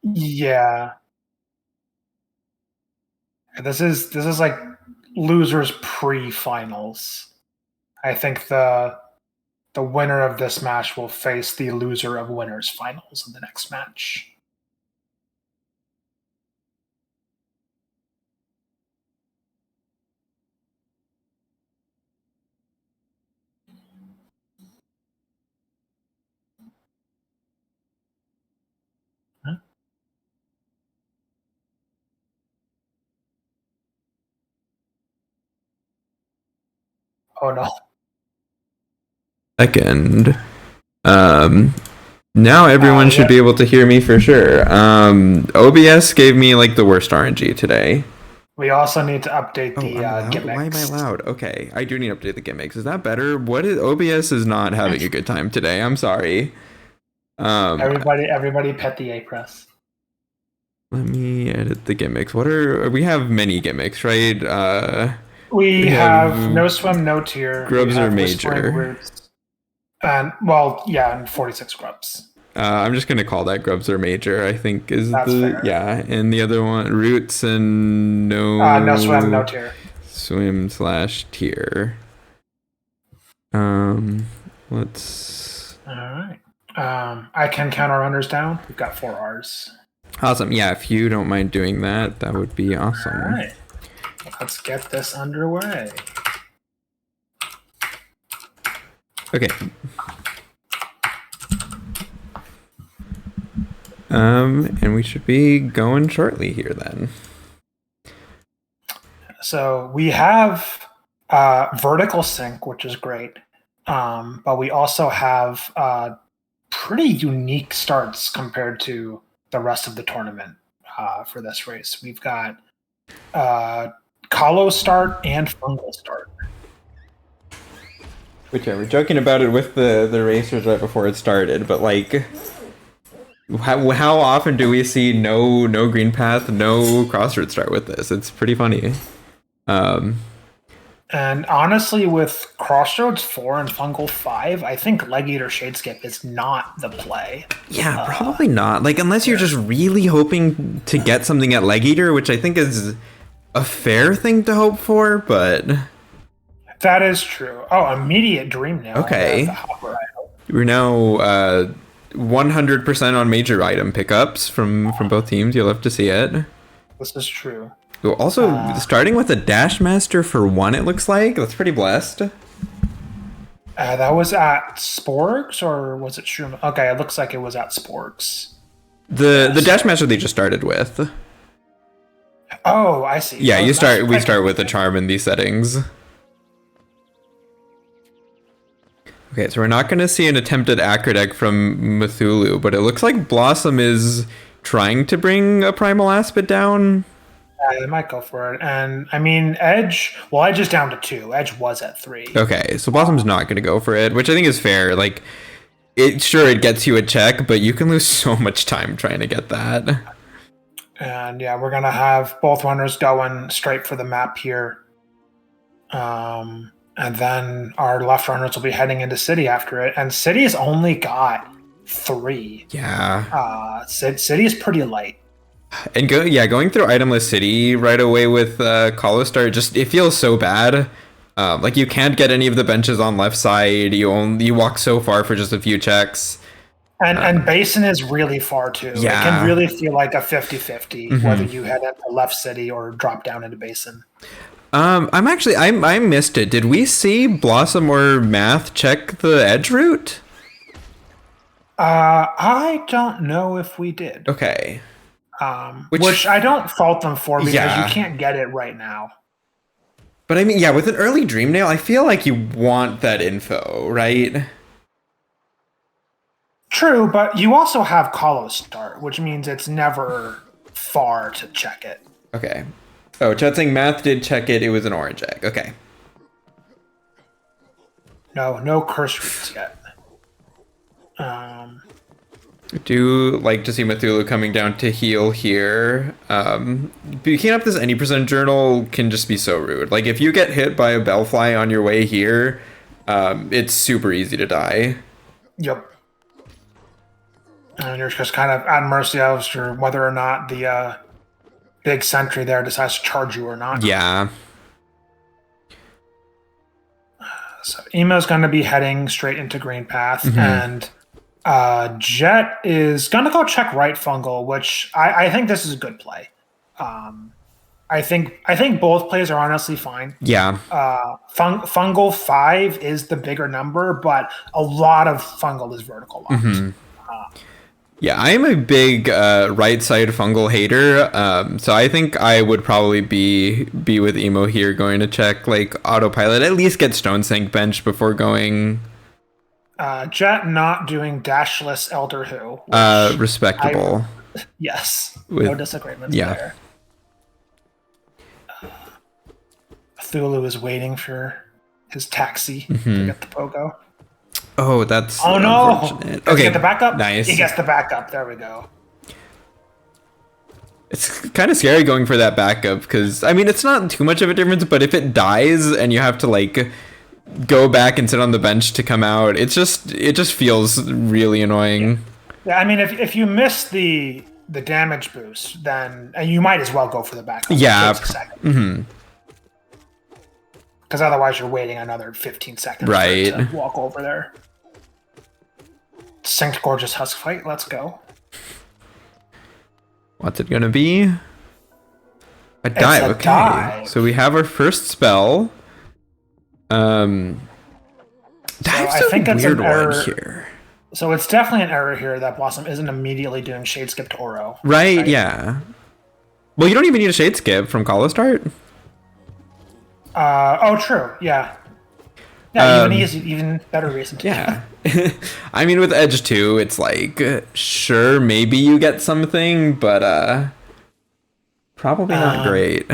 Yeah. This is like losers pre-finals. I think the winner of this match will face the loser of winners finals in the next match. Huh? Oh no. Second. Now everyone should Yeah. be able to hear me for sure. OBS gave me like the worst RNG today. We also need to update Oh, the I'm loud. Why am I gimmicks. loud? Okay, I do need to update the gimmicks. Is that better? What is OBS is not having a good time today. I'm sorry. Um, Everybody pet the A press. Let me edit the gimmicks. What are we have many gimmicks, right? We We have no have swim, no tier. We grubs are have whispering major. roots, and well, yeah, and 46 grubs. I'm just gonna call that grubs are major. I think is That's the fair. yeah, and the other one roots and No swim, no no tier. swim slash tier. Um, let's. All right. I can count our runners down. We've got 4 Rs. Awesome. Yeah, if you don't mind doing that, that would be awesome. All right. Let's get this underway. Okay. And we should be going shortly here then. So we have vertical sync, which is great. But we also have pretty unique starts compared to the rest of the tournament for this race. We've got Kahlo start and Fungal start. Which we're joking about it with the racers right before it started, but like, how often do we see no green path, no crossroad start with this? It's pretty funny. And honestly, with Crossroads 4 and Fungal 5, I think Leg Eater Shadeskip is not the play. Yeah, probably not. Like, unless you're just really hoping to get something at Leg Eater, which I think is a fair thing to hope for, but... That is true. Oh, immediate Dream Nail. Okay. We're now 100% on major item pickups from both teams. You'll have to see it. This is true. Also, starting with a Dash Master for 1, it looks like. That's pretty blessed. That was at Sporgs, or was it Shroom? Okay, it looks like it was at Sporgs. The Dash Master they just started with. Oh, I see. Yeah, we start with a charm in these settings. Okay, so we're not going to see an attempted Acrid Egg from Mathulu, but it looks like Blossom is trying to bring a Primal Aspid down. They might go for it. And, I mean, Edge is down to 2. Edge was at 3. Okay, so Blossom's not going to go for it, which I think is fair. Like, it gets you a check, but you can lose so much time trying to get that. And, yeah, we're going to have both runners going straight for the map here. And then our left runners will be heading into City after it. And City's only got 3. Yeah. City is pretty light. And going through itemless City right away with Kahlo Star, it feels so bad. Like you can't get any of the benches on left side. You walk so far for just a few checks. And Basin is really far too. Yeah. It can really feel like a 50-50 whether you head into left City or drop down into Basin. I missed it. Did we see Blossom or Math check the edge route? I don't know if we did. Okay. Which I don't fault them for because you can't get it right now. But I mean, yeah, with an early Dream Nail, I feel like you want that info, right? True, but you also have Kahlo start, which means it's never far to check it. Okay. Oh, Chet saying Math did check it. It was an orange egg. Okay. No curse roots yet. Do like to see Mathulu coming down to heal here. Picking up this any percent journal can just be so rude. Like if you get hit by a Bellfly on your way here, it's super easy to die. Yep. And you're just kind of at mercy as to whether or not the big sentry there decides to charge you or not. Yeah. So Emo's going to be heading straight into Green Path, and Jet is going to go check right Fungal, which I think this is a good play. I think both plays are honestly fine. Yeah. Fungal 5 is the bigger number, but a lot of Fungal is vertical locked. Yeah, I am a big right side fungal hater, so I think I would probably be with Emo here, going to check like autopilot, at least get Stone Sink bench before going. Jet not doing dashless Elder Who. Respectable. Yes, no disagreements there. Cthulhu is waiting for his taxi to get the pogo. Oh, that's unfortunate. Okay, get the backup. Nice. He gets the backup. There we go. It's kind of scary going for that backup because I mean it's not too much of a difference, but if it dies and you have to like go back and sit on the bench to come out, it just feels really annoying. Yeah, I mean if you miss the damage boost, then you might as well go for the backup. Yeah. Because otherwise you're waiting another 15 seconds to walk over there. Synced Gorgeous Husk fight, let's go. What's it gonna be? A dive, okay. Dive. So we have our first spell. Dive's I think a it's weird an error one here. So it's definitely an error here that Blossom isn't immediately doing Shade Skip to Oro. Right, yeah. Well, you don't even need a Shade Skip from Call Start. Oh, true, yeah. Yeah, even better reason to. Yeah. I mean, with Edge 2, it's like, sure, maybe you get something, but probably not great.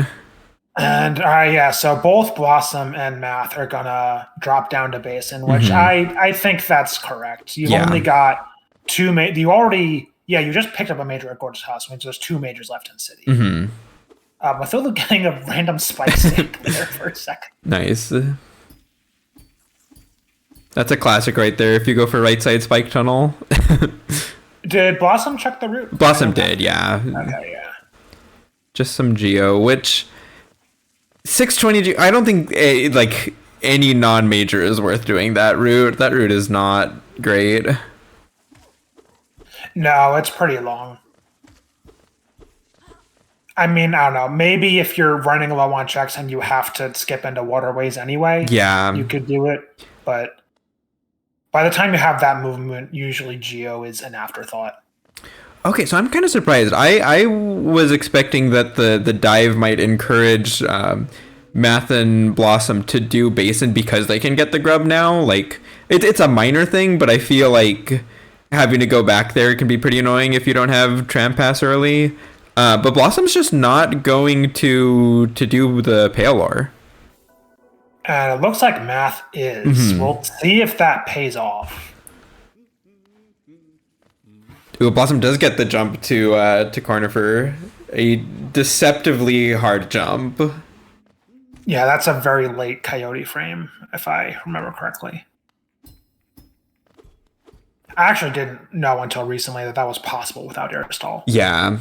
And yeah, so both Blossom and Math are gonna drop down to Basin, which I think that's correct. You've only got two you just picked up a major at Gorgeous House, which there's two majors left in City. Mathulu getting a random spike stake there for a second. Nice. That's a classic right there. If you go for right side spike tunnel. Did Blossom check the route? Blossom did, yeah. Okay, yeah. Just some Geo, which 620 Geo. I don't think like any non-major is worth doing that route. That route is not great. No, it's pretty long. I mean, I don't know. Maybe if you're running low on checks and you have to skip into waterways anyway, you could do it. But by the time you have that movement, usually Geo is an afterthought. Okay, so I'm kind of surprised. I was expecting that the dive might encourage Math and Blossom to do Basin because they can get the grub now. Like, it's a minor thing, but I feel like having to go back there can be pretty annoying if you don't have Tramp Pass early. But Blossom's just not going to do the Paylor. And it looks like Math is. We'll see if that pays off. Ooh, Blossom does get the jump to corner for a deceptively hard jump. Yeah, that's a very late Coyote frame, if I remember correctly. I actually didn't know until recently that was possible without air stall. Yeah.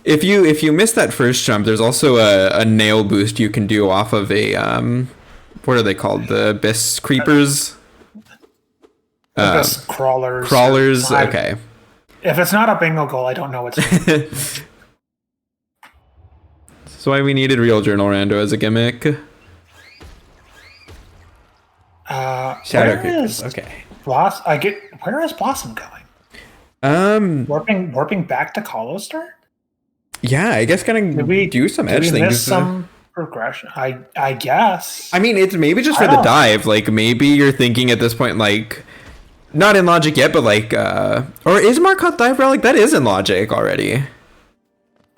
If you miss that first jump, there's also a nail boost you can do off of a what are they called? The Abyss Creepers? Abyss Crawlers. Crawlers, okay. If it's not a bingo goal, I don't know what's That's why we needed Real Journal Rando as a gimmick. Shadow Creepers, okay. Where is Blossom going? Warping back to Colostar? Yeah, I guess gonna do some edge things. Some progression. I guess. I mean, it's maybe just for the dive. Like maybe you're thinking at this point, like not in logic yet, but like, or is Marcotte dive relic? That is in logic already.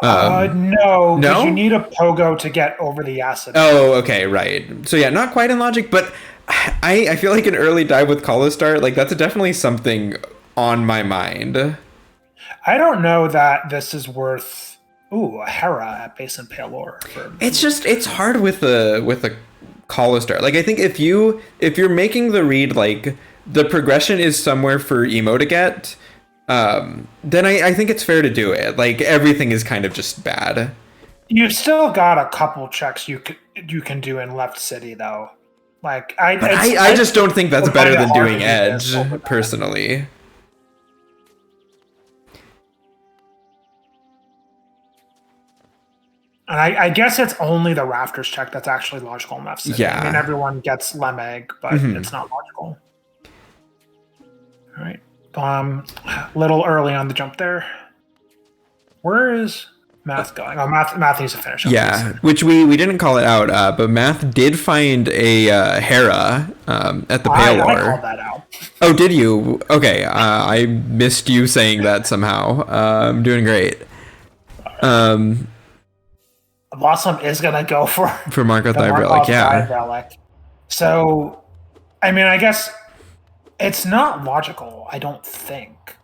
No, because you need a pogo to get over the acid. Oh, okay, right. So yeah, not quite in logic, but I feel like an early dive with Colostar, like that's definitely something on my mind. I don't know that this is worth. Ooh, a Hera at Basin Paylor. It's hard with a Colostar. Like I think if you're making the read like the progression is somewhere for Emo to get, then I think it's fair to do it. Like everything is kind of just bad. You still got a couple checks you can do in left city though. Like I just don't think that's would better find it than hard doing to do this edge, over that. personally. And I guess it's only the rafters check that's actually logical in left city. I mean, Yeah. everyone gets Lemeg, but it's not logical. All right. Little early on the jump there. Where is Math going? Oh, Math needs to finish. Yeah, which we didn't call it out, but Math did find a Hera at the I Palor. called that out. Oh, did you? Okay, I missed you saying that somehow. I'm doing great. Blossom is gonna go for Marco the Thyre, Markov yeah. Thyre relic. So, I mean, I guess it's not logical. I don't think.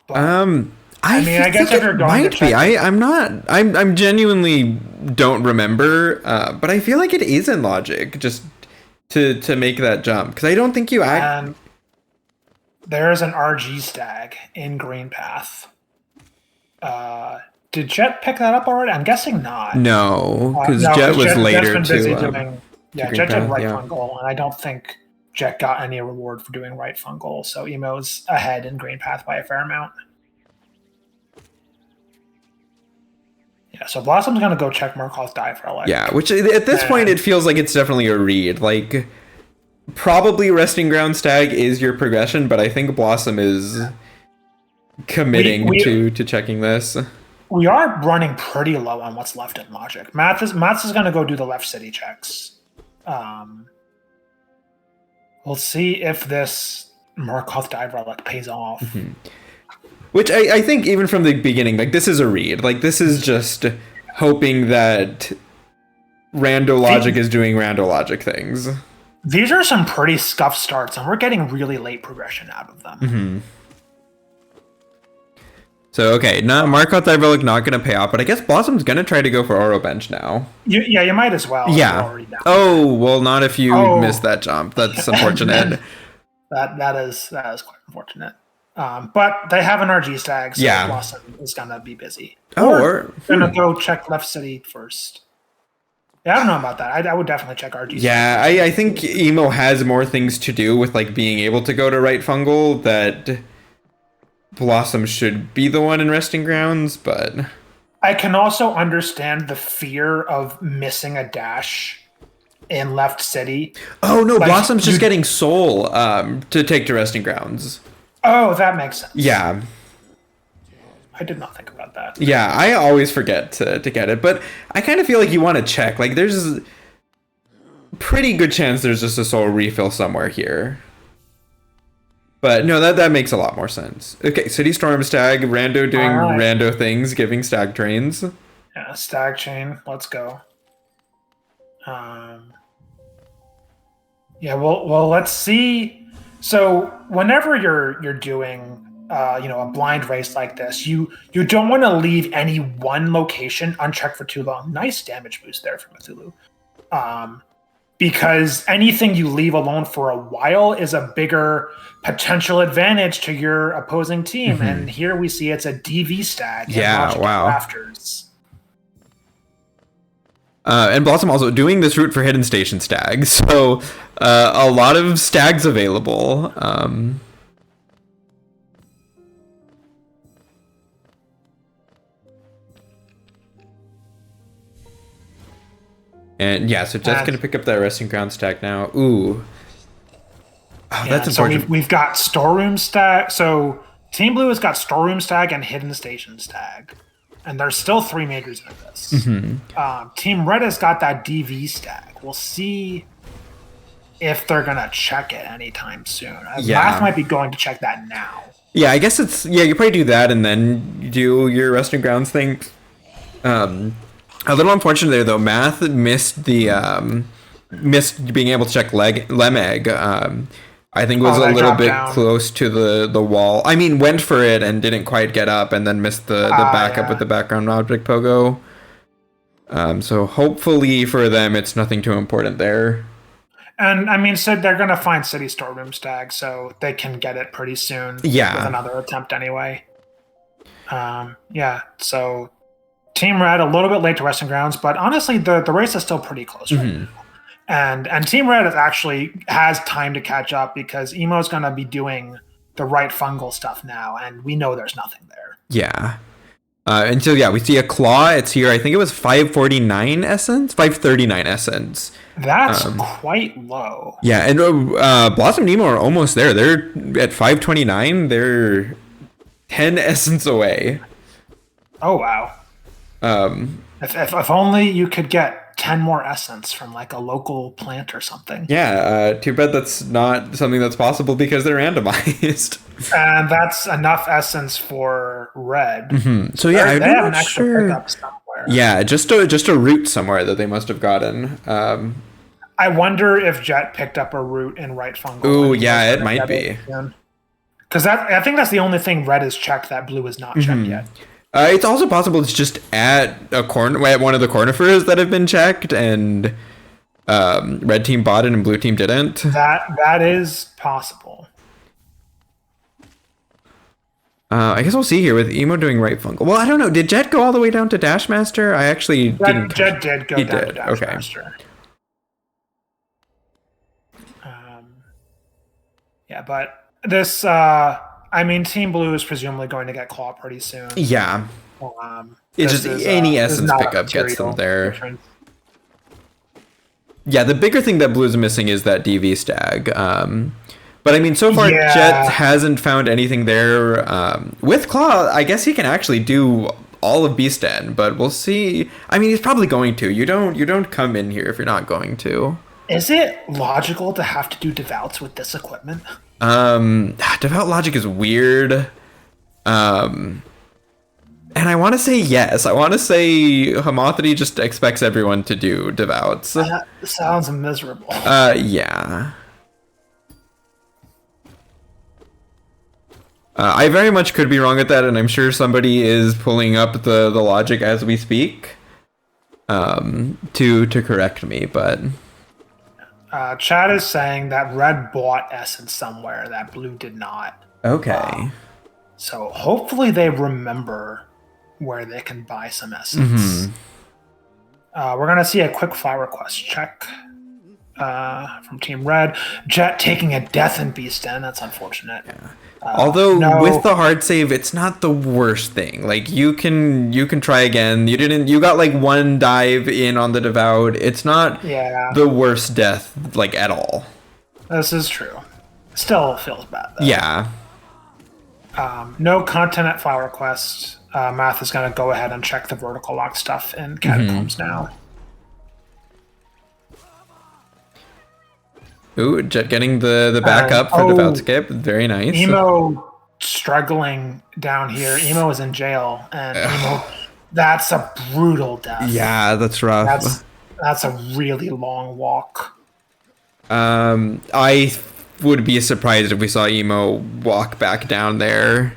But, I mean, I guess think if you're it going to might be. check it- I'm not. I'm genuinely don't remember. But I feel like it is in logic just to make that jump because I don't think you act. And there's an RG stag in Green Path. Did Jet pick that up already? I'm guessing not. No, because No, Jet was Jet's later been busy to. doing, Green Jet did Path, right yeah. fungal, and I don't think Jet got any reward for doing right fungal. So Emo's ahead in Green Path by a fair amount. Yeah, so Blossom's gonna go check Murkoff's Dive Relic. Yeah, which at this point it feels like it's definitely a read. Like probably Resting Ground Stag is your progression, but I think Blossom is committing to checking this. We are running pretty low on what's left in logic. Maths is gonna go do the left city checks. We'll see if this Murkoff Dive Relic pays off. Which I think even from the beginning, like this is a read. Like this is just hoping that Rando Logic is doing Rando Logic things. These are some pretty scuffed starts, and we're getting really late progression out of them. So okay, Markov Thyre Relic not gonna pay off, but I guess Blossom's gonna try to go for Oro Bench now. You might as well. Yeah. Oh well, not if you missed that jump. That's unfortunate. that is quite unfortunate. But they have an RG stag, so Yeah. Blossom is gonna be busy. Or gonna go check left city first. Yeah, I don't know about that. I would definitely check RG. yeah, I think Emo has more things to do with like being able to go to right fungal that Blossom should be the one in Resting Grounds, but I can also understand the fear of missing a dash in left city. oh no, Like, Blossom's just getting Soul to take to Resting Grounds. Oh, that makes sense. Yeah. I did not think about that. Yeah, I always forget to get it, but I kind of feel like you want to check. Like, there's a pretty good chance there's just a soul refill somewhere here. But no, that makes a lot more sense. Okay, City Storm Stag, Rando doing Rando things, giving stag trains. Yeah, stag chain. Let's go. Yeah, well, let's see. So whenever you're doing a blind race like this, you don't want to leave any one location unchecked for too long. Nice damage boost there from mathulu. Because anything you leave alone for a while is a bigger potential advantage to your opposing team. And here we see it's a DV stag. Yeah, wow. Rafters. And Blossom also doing this route for Hidden Station Stag, so a lot of stags available. And yeah, so Jet's gonna pick up that Resting Ground Stag now. Ooh. Oh, that's unfortunate. So we've got Storeroom Stag. So Team Blue has got Storeroom Stag and Hidden Station Stag. And there's still 3 majors in this. Team Red has got that DV Stag. We'll see if they're going to check it anytime soon. Math might be going to check that now. Yeah, I guess it's... Yeah, you probably do that and then do your Resting Grounds thing. A little unfortunate there, though. Math missed the... missed being able to check Lemeg. I think was a little bit close to the wall. I mean, went for it and didn't quite get up and then missed the backup with the background object pogo. So hopefully for them, it's nothing too important there. And I mean, so they're going to find City Storeroom Stag, so they can get it pretty soon. Yeah. With another attempt anyway. Yeah. So Team Red a little bit late to Resting Grounds, but honestly, the race is still pretty close right now. And Team Red actually has time to catch up because Emo's going to be doing the right fungal stuff now, and we know there's nothing there. Yeah. And so, yeah, we see a claw. It's here. I think it was 549 essence, 539 essence. That's quite low. Yeah, and Blossom Nemo are almost there. They're at 529. They're 10 essence away. Oh, wow. If only you could get 10 more essence from like a local plant or something. Yeah, too bad that's not something that's possible because they're randomized. And that's enough essence for red. So yeah, I'm they have an not extra sure. pickup somewhere. Yeah, just a root somewhere that they must have gotten. I wonder if Jet picked up a root in right fungal. Oh yeah, it might be. Because I think that's the only thing red is checked that blue is not checked yet. It's also possible it's just at one of the cornifers that have been checked, and red team bought it and blue team didn't. That is possible. I guess we'll see here with Emo doing right fungal. Well, I don't know. Did Jet go all the way down to Dashmaster? I actually didn't. Jet did go down to Dashmaster. Okay. Yeah, but this. I mean, Team Blue is presumably going to get Claw pretty soon. Yeah. It's just any essence pickup gets them there. Difference. Yeah, the bigger thing that Blue's missing is that DV Stag. But I mean, so far, Jet hasn't found anything there. With Claw, I guess he can actually do all of Beast Den, but we'll see. I mean, he's probably going to. You don't come in here if you're not going to. Is it logical to have to do Devouts with this equipment? Devout logic is weird. And I want to say yes. I want to say Hamothity just expects everyone to do Devouts. That sounds miserable. Yeah. I very much could be wrong at that, and I'm sure somebody is pulling up the logic as we speak to correct me, but... Chad is saying that red bought essence somewhere that blue did not. Okay. So hopefully they remember where they can buy some essence. We're going to see a quick fly request check from Team Red. Jet taking a death in Beast Den. That's unfortunate. Yeah. Although with the hard save, it's not the worst thing. Like you can try again. You got like one dive in on the Devout. It's not the worst death like at all. This is true. Still feels bad though. Yeah. No content at file request. Math is going to go ahead and check the vertical lock stuff in Catacombs now. Ooh, Jet getting the backup for Devout skip. Very nice. Emo struggling down here. Emo is in jail, and Emo, that's a brutal death. Yeah, that's rough. That's a really long walk. I would be surprised if we saw Emo walk back down there.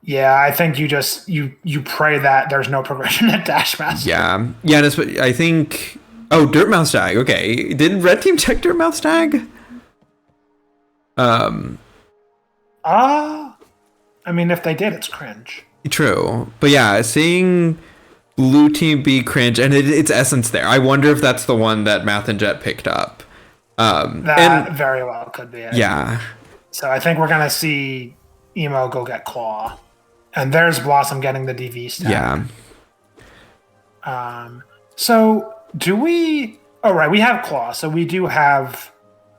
Yeah, I think you pray that there's no progression at Dashmaster. Yeah, that's what I think. Oh, Dirtmouth Stag. Okay, did Red Team check Dirtmouth Stag? I mean, if they did, it's cringe. True, but yeah, seeing Blue Team be cringe, and it's Essence there. I wonder if that's the one that Math and Jet picked up. That very well could be it. Yeah. So I think we're gonna see Emo go get Claw, and there's Blossom getting the DV Stag. Yeah. So. Do we... Oh, right, we have Claw, so we do have...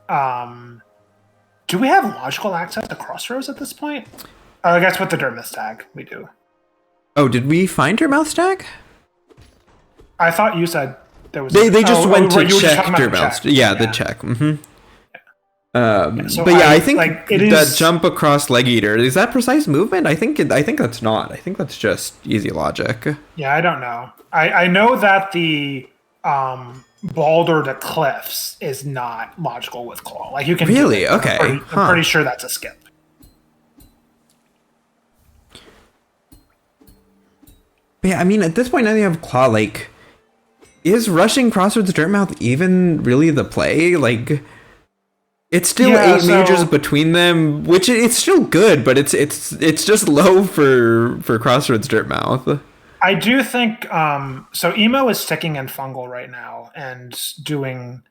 do we have logical access to Crossroads at this point? I guess with the Dirtmouth Stag, we do. Oh, did we find Dirtmouth Stag? I thought you said there was... They just went to check Dirtmouth Stag. Yeah, the check. Mm-hmm. But yeah, I think like, that jump across Leg Eater, is that precise movement? I think that's not. I think that's just easy logic. Yeah, I don't know. I know that the... Boulder to Cliffs is not logical with Claw. Like you can really okay. I'm pretty sure that's a skip. But yeah, I mean at this point now you have Claw. Like is rushing Crossroads Dirtmouth even really the play? Like, it's still Yeah, 8 majors so between them, which it's still good, but it's just low for Crossroads Dirtmouth. I do think so. Emo is sticking in fungal right now and doing.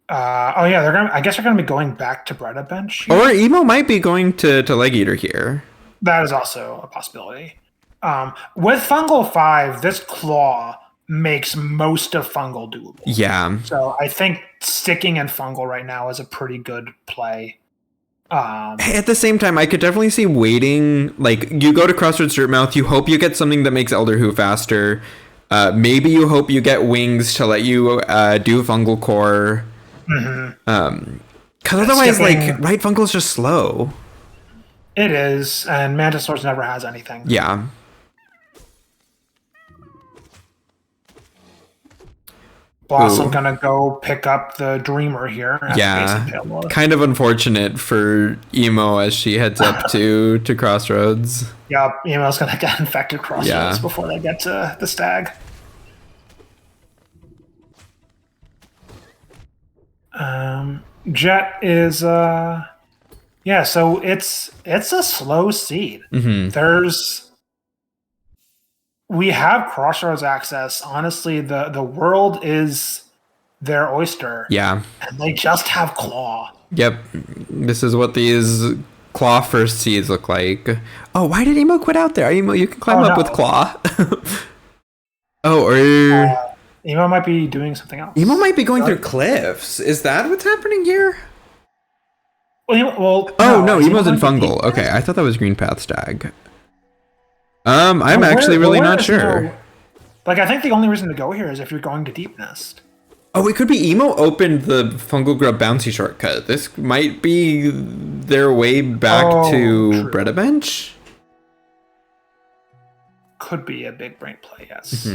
Oh yeah, they're gonna. I guess they're gonna be going back to Bretta bench Or here. Emo might be going to Leg Eater here. That is also a possibility. With fungal 5, this claw makes most of fungal doable. Yeah. So I think sticking in fungal right now is a pretty good play. At the same time, I could definitely see waiting. Like, you go to Crossroads Dirtmouth, you hope you get something that makes Elder Who faster. Maybe you hope you get wings to let you do Fungal Core. Because otherwise, like, right Fungal's just slow. It is, and Mantis Source never has anything. Yeah. Blossom Ooh. gonna go pick up the Dreamer here. As Yeah. basic payload. Kind of unfortunate for Emo as she heads up to Crossroads. Yep, Emo's gonna get infected crossroads Yeah. before they get to the stag. Jet is yeah, so it's a slow seed. We have crossroads access. Honestly, the world is their oyster. Yeah. And they just have claw. Yep. This is what these claw first seeds look like. Oh, why did Emo quit out there? Emo, you can climb up with claw. Oh, or Emo might be doing something else. Emo might be going through cliffs. Is that what's happening here? Well, no, Emo's in fungal. Okay, I thought that was Green Path Stag. I'm actually really not sure. Like, I think the only reason to go here is if you're going to Deep Nest. Oh, it could be Emo opened the Fungal Grub bouncy shortcut. This might be their way back to Bretta Bench. Could be a big brain play, yes.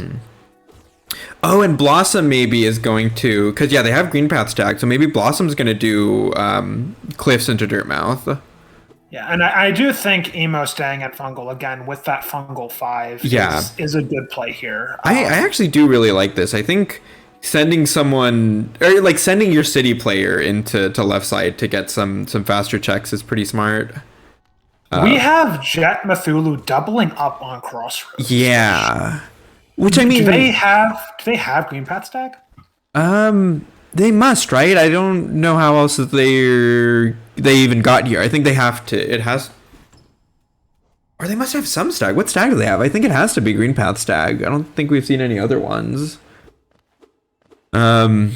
Oh, and Blossom maybe is going to, because yeah, they have Green Path Stag, so maybe Blossom's going to do Cliffs into Dirtmouth. Yeah, and I do think Emo staying at fungal again with that fungal 5 is a good play here. I actually do really like this. I think sending someone, or like sending your city player into left side to get some faster checks is pretty smart. We have Jet Mathulu doubling up on Crossroads. Yeah. Which I mean, do they have Green Path Stag? They must, right? I don't know how else they even got here. I think they have to. It has, or they must have some stag. What stag do they have? I think it has to be Green Path Stag. I don't think we've seen any other ones. Oh,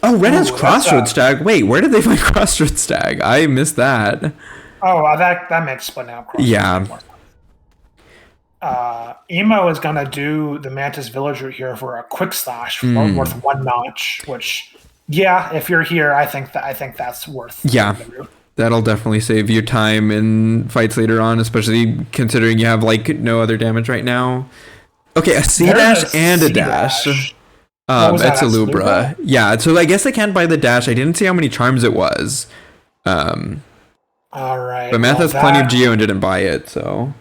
Red has Crossroads Stag. Wait, where did they find Crossroads Stag? I missed that. Oh, that makes splitting out Crossroads. Yeah. Emo is gonna do the Mantis Villager here for a quick slash worth 1 notch. Which, yeah, if you're here, I think that's worth. Yeah, that'll definitely save you time in fights later on, especially considering you have like no other damage right now. Okay, a C dash and a dash. It's a Lubra. Yeah, so I guess I can't buy the dash. I didn't see how many charms it was. All right, but Math has plenty of Geo and didn't buy it, so.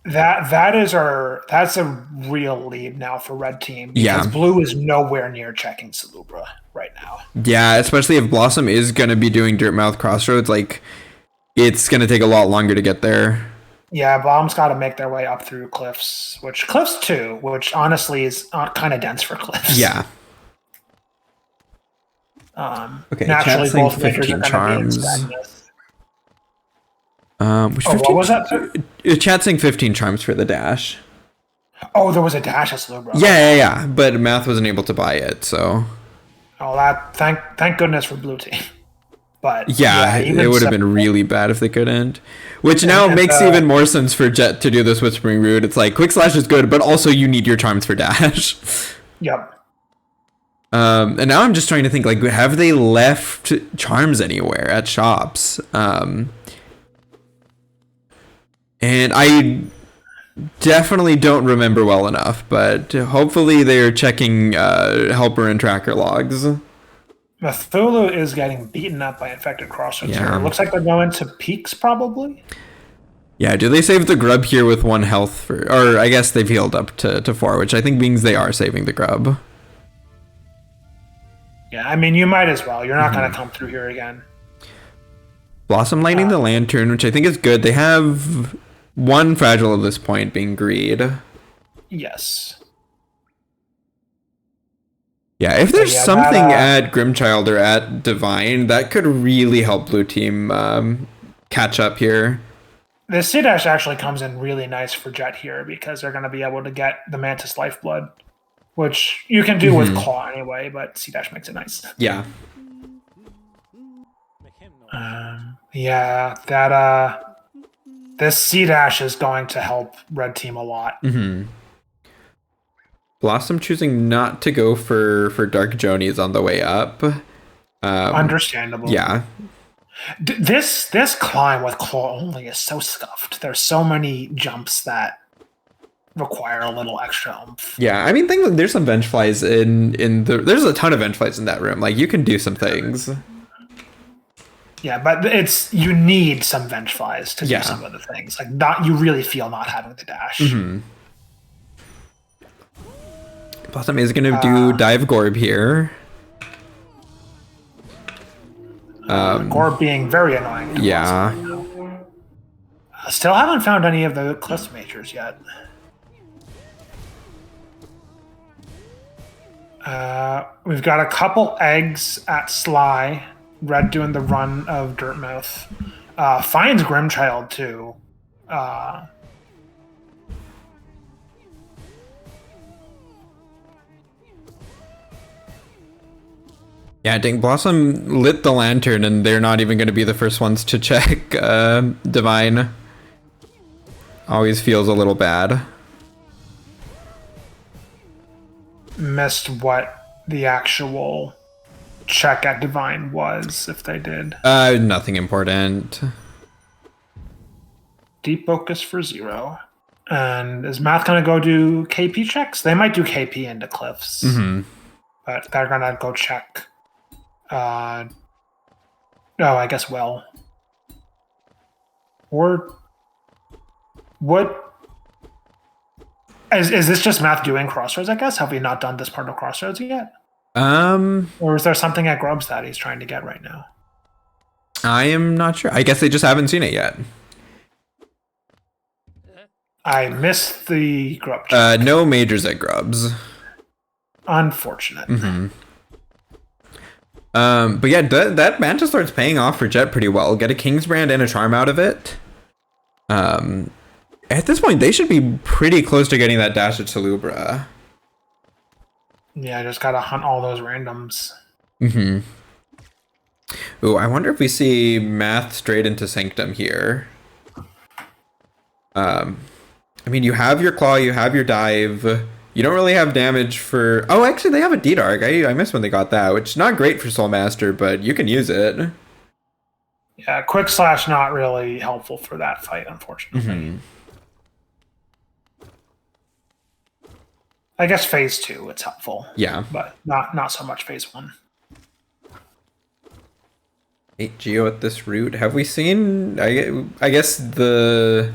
That's a real lead now for red team because blue is nowhere near checking Salubra right now. Yeah, especially if Blossom is going to be doing Dirtmouth Crossroads, like it's going to take a lot longer to get there. Yeah, bombs got to make their way up through cliffs, cliffs 2, which honestly is kind of dense for cliffs. Yeah. Okay, naturally both 15 charms. What was that? Chat saying 15 charms for the dash. Oh, there was a dash at Slowbro. Yeah. But Math wasn't able to buy it, so. Oh, that thank goodness for blue team. But yeah it would have been really bad if they couldn't. Which now makes even more sense for Jet to do this Whispering Root. It's like quick slash is good, but also you need your charms for dash. Yep. And now I'm just trying to think, like, have they left charms anywhere at shops? And I definitely don't remember well enough, but hopefully they're checking helper and tracker logs. Mathulu is getting beaten up by infected crossroads here. It looks like they're going to peaks, probably. Yeah, do they save the grub here with 1 health for, or I guess they've healed up to 4, which I think means they are saving the grub. Yeah, I mean, you might as well. You're not going to come through here again. Blossom lighting the lantern, which I think is good. They have 1 fragile at this point, being greed. Yes. Yeah, if there's something at Grimchild or at Divine, that could really help blue team catch up here. The C-Dash actually comes in really nice for Jet here because they're going to be able to get the Mantis Lifeblood, which you can do with Claw anyway, but C-Dash makes it nice. Yeah. Yeah, that this C-Dash is going to help red team a lot. Blossom choosing not to go for Dark Jonies on the way up. Understandable. Yeah. This climb with Claw only is so scuffed. There's so many jumps that require a little extra oomph. Yeah, I mean, there's some bench flies in the. There's a ton of bench flies in that room. Like, you can do some things. Yeah, but you need some bench flies to do some of the things. Like, you really feel not having the dash. Blossom is gonna do Dive Gorb here. Gorb being very annoying. Yeah. Still haven't found any of the Cliff Majors yet. We've got a couple eggs at Sly. Red doing the run of Dirtmouth. Finds Grimchild too. Yeah, dang, Blossom lit the lantern and they're not even going to be the first ones to check Divine. Always feels a little bad. Missed what the actual check at Divine was, if they did. Nothing important. Deep focus for 0. And is Math going to go do KP checks? They might do KP into Cliffs. But they're going to go check. I guess well. Or what? Is this just Math doing Crossroads, I guess? Have we not done this part of Crossroads yet? Or is there something at Grubs that he's trying to get right now? I am not sure. I guess they just haven't seen it yet. I missed the Grub check. No majors at Grubs. Unfortunate. But yeah, that Mantis starts paying off for Jet pretty well. Get a King's Brand and a Charm out of it. At this point, they should be pretty close to getting that dash at Salubra. Yeah, just gotta hunt all those randoms. Ooh, I wonder if we see Math straight into Sanctum here. I mean, you have your Claw, you have your Dive. You don't really have damage for... Oh, actually, they have a D-Dark. I missed when they got that, which is not great for Soul Master, but you can use it. Yeah, Quick Slash not really helpful for that fight, unfortunately. I guess phase 2, it's helpful. Yeah. But not so much phase 1. 8 Geo at this route. Have we seen... I guess the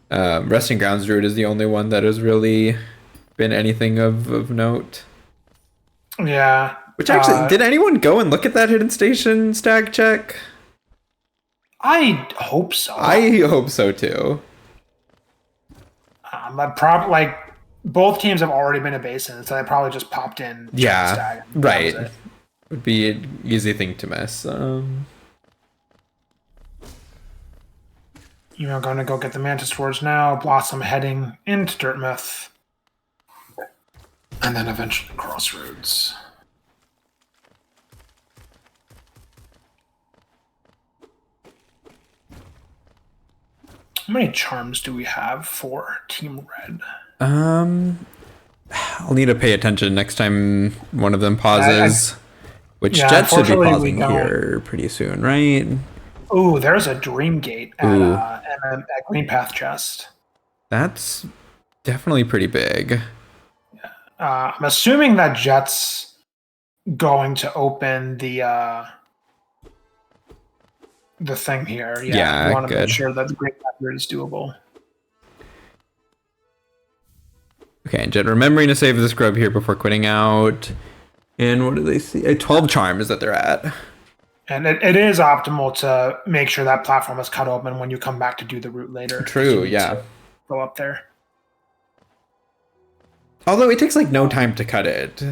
Resting Grounds route is the only one that has really been anything of note. Yeah. Which actually, did anyone go and look at that hidden station stag check? I hope so. I hope so too. But both teams have already been a basin, so they probably just popped in. Yeah, stag, right. Would be an easy thing to miss. You're going to go get the Mantis Swords now. Blossom heading into Dirtmouth. And then eventually Crossroads. How many charms do we have for Team Red? I'll need to pay attention next time one of them pauses. Which Yeah, Jet should be unfortunately, pausing here pretty soon, right? Ooh, there's a Dream Gate at Green Path chest. That's definitely pretty big. I'm assuming that Jet's going to open the the thing here. Yeah, Yeah, you want to make good. sure that the Green Blackbeard is doable. Okay, and Jet remembering to save the scrub here before quitting out. And what do they see? 12 charms that they're at. And it is optimal to make sure that platform is cut open when you come back to do the route later. True, yeah. Go up there. Although it takes like no time to cut it.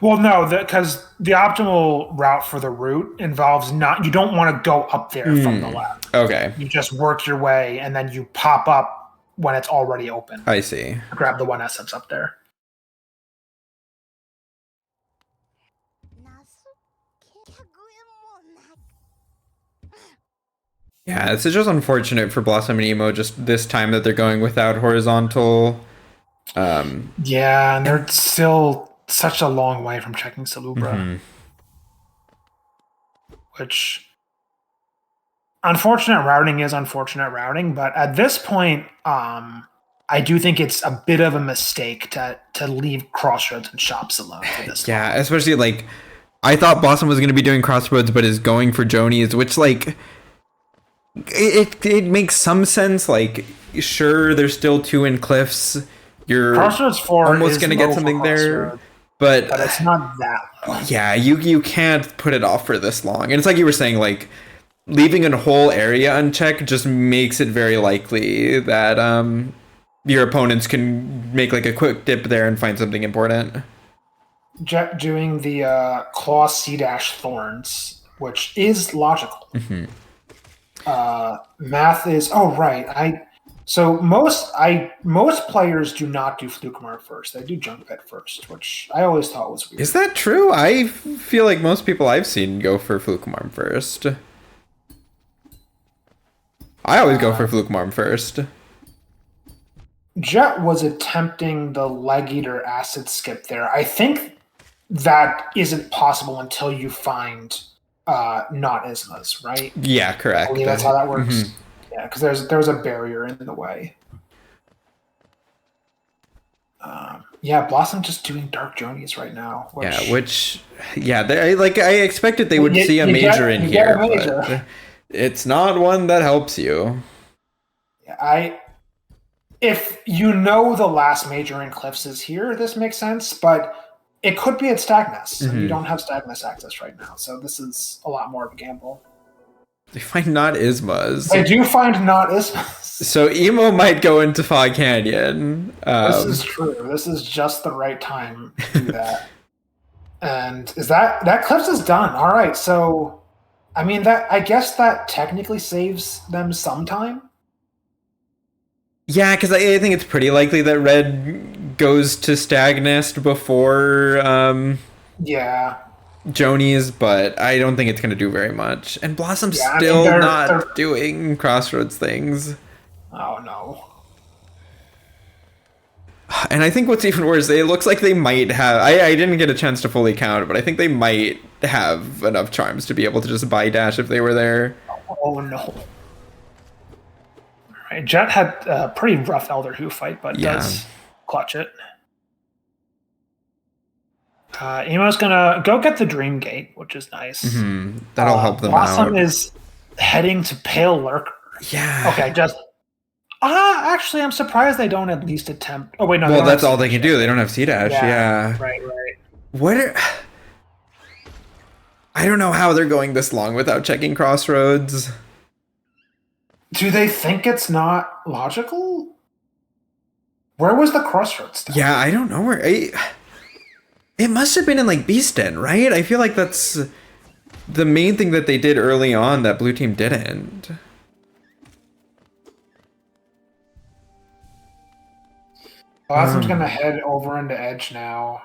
Well, no, because the optimal route for the route involves you don't want to go up there from the left. Okay. You just work your way and then you pop up when it's already open. I see. Grab the one essence up there. Yeah, it's just unfortunate for Blossom and Emo just this time that they're going without horizontal. Yeah, and they're still such a long way from checking Salubra. Which, unfortunate routing is unfortunate routing, but at this point, I do think it's a bit of a mistake to leave Crossroads and Shops alone for this. Yeah, long. Especially like, I thought Blossom was going to be doing Crossroads, but is going for Jonies, which like, it makes some sense. Like, sure, there's still 2 in Cliffs. You're Crossroads 4 almost going to get something there. But it's not that low. Yeah, you can't put it off for this long. And it's like you were saying, like, leaving a whole area unchecked just makes it very likely that your opponents can make like a quick dip there and find something important. Jet doing the Claw C-Dash Thorns, which is logical. Math is so most players do not do Fluke first. They do Junk Pit first, which I always thought was weird. Is that true? I feel like most people I've seen go for Flukemarm first. I always go for Flukemarm first. Jet was attempting the Leg Eater Acid Skip there. I think that isn't possible until you find not Ismas, right? Yeah, correct. I believe that's how that works. Yeah, because there's a barrier in the way. Yeah, Blossom just doing Dark Jonies right now. I expected they would see a major in here, but it's not one that helps you. Yeah, if you know the last major in Cliffs is here, this makes sense, but it could be at Stagnus, and you don't have Stagnus access right now, so this is a lot more of a gamble. They find not Ismas. They do find not Ismas. So Emo might go into Fog Canyon. This is true. This is just the right time to do that. And is that Cliffs is done. All right, so I mean I guess that technically saves them some time. Yeah, because I think it's pretty likely that Red goes to Stagnest before Jonies, but I don't think it's going to do very much. And Blossom's still not doing Crossroads things. Oh, no. And I think what's even worse, it looks like they might have... I didn't get a chance to fully count, but I think they might have enough charms to be able to just buy dash if they were there. Oh, no. All right, Jet had a pretty rough Elder Who fight, but does clutch it. Emo's gonna go get the Dream Gate, which is nice. That'll help them out. Blossom is heading to Pale Lurker. Yeah. Okay, just... actually, I'm surprised they don't at least attempt... Oh, wait, no. Well, that's all they can do. They don't have C-Dash, yeah. Right. I don't know how they're going this long without checking Crossroads. Do they think it's not logical? Where was the Crossroads stuff? Yeah, I don't know where... It must have been in, like, Beast Den, right? I feel like that's the main thing that they did early on that Blue Team didn't. Blossom's gonna head over into Edge now.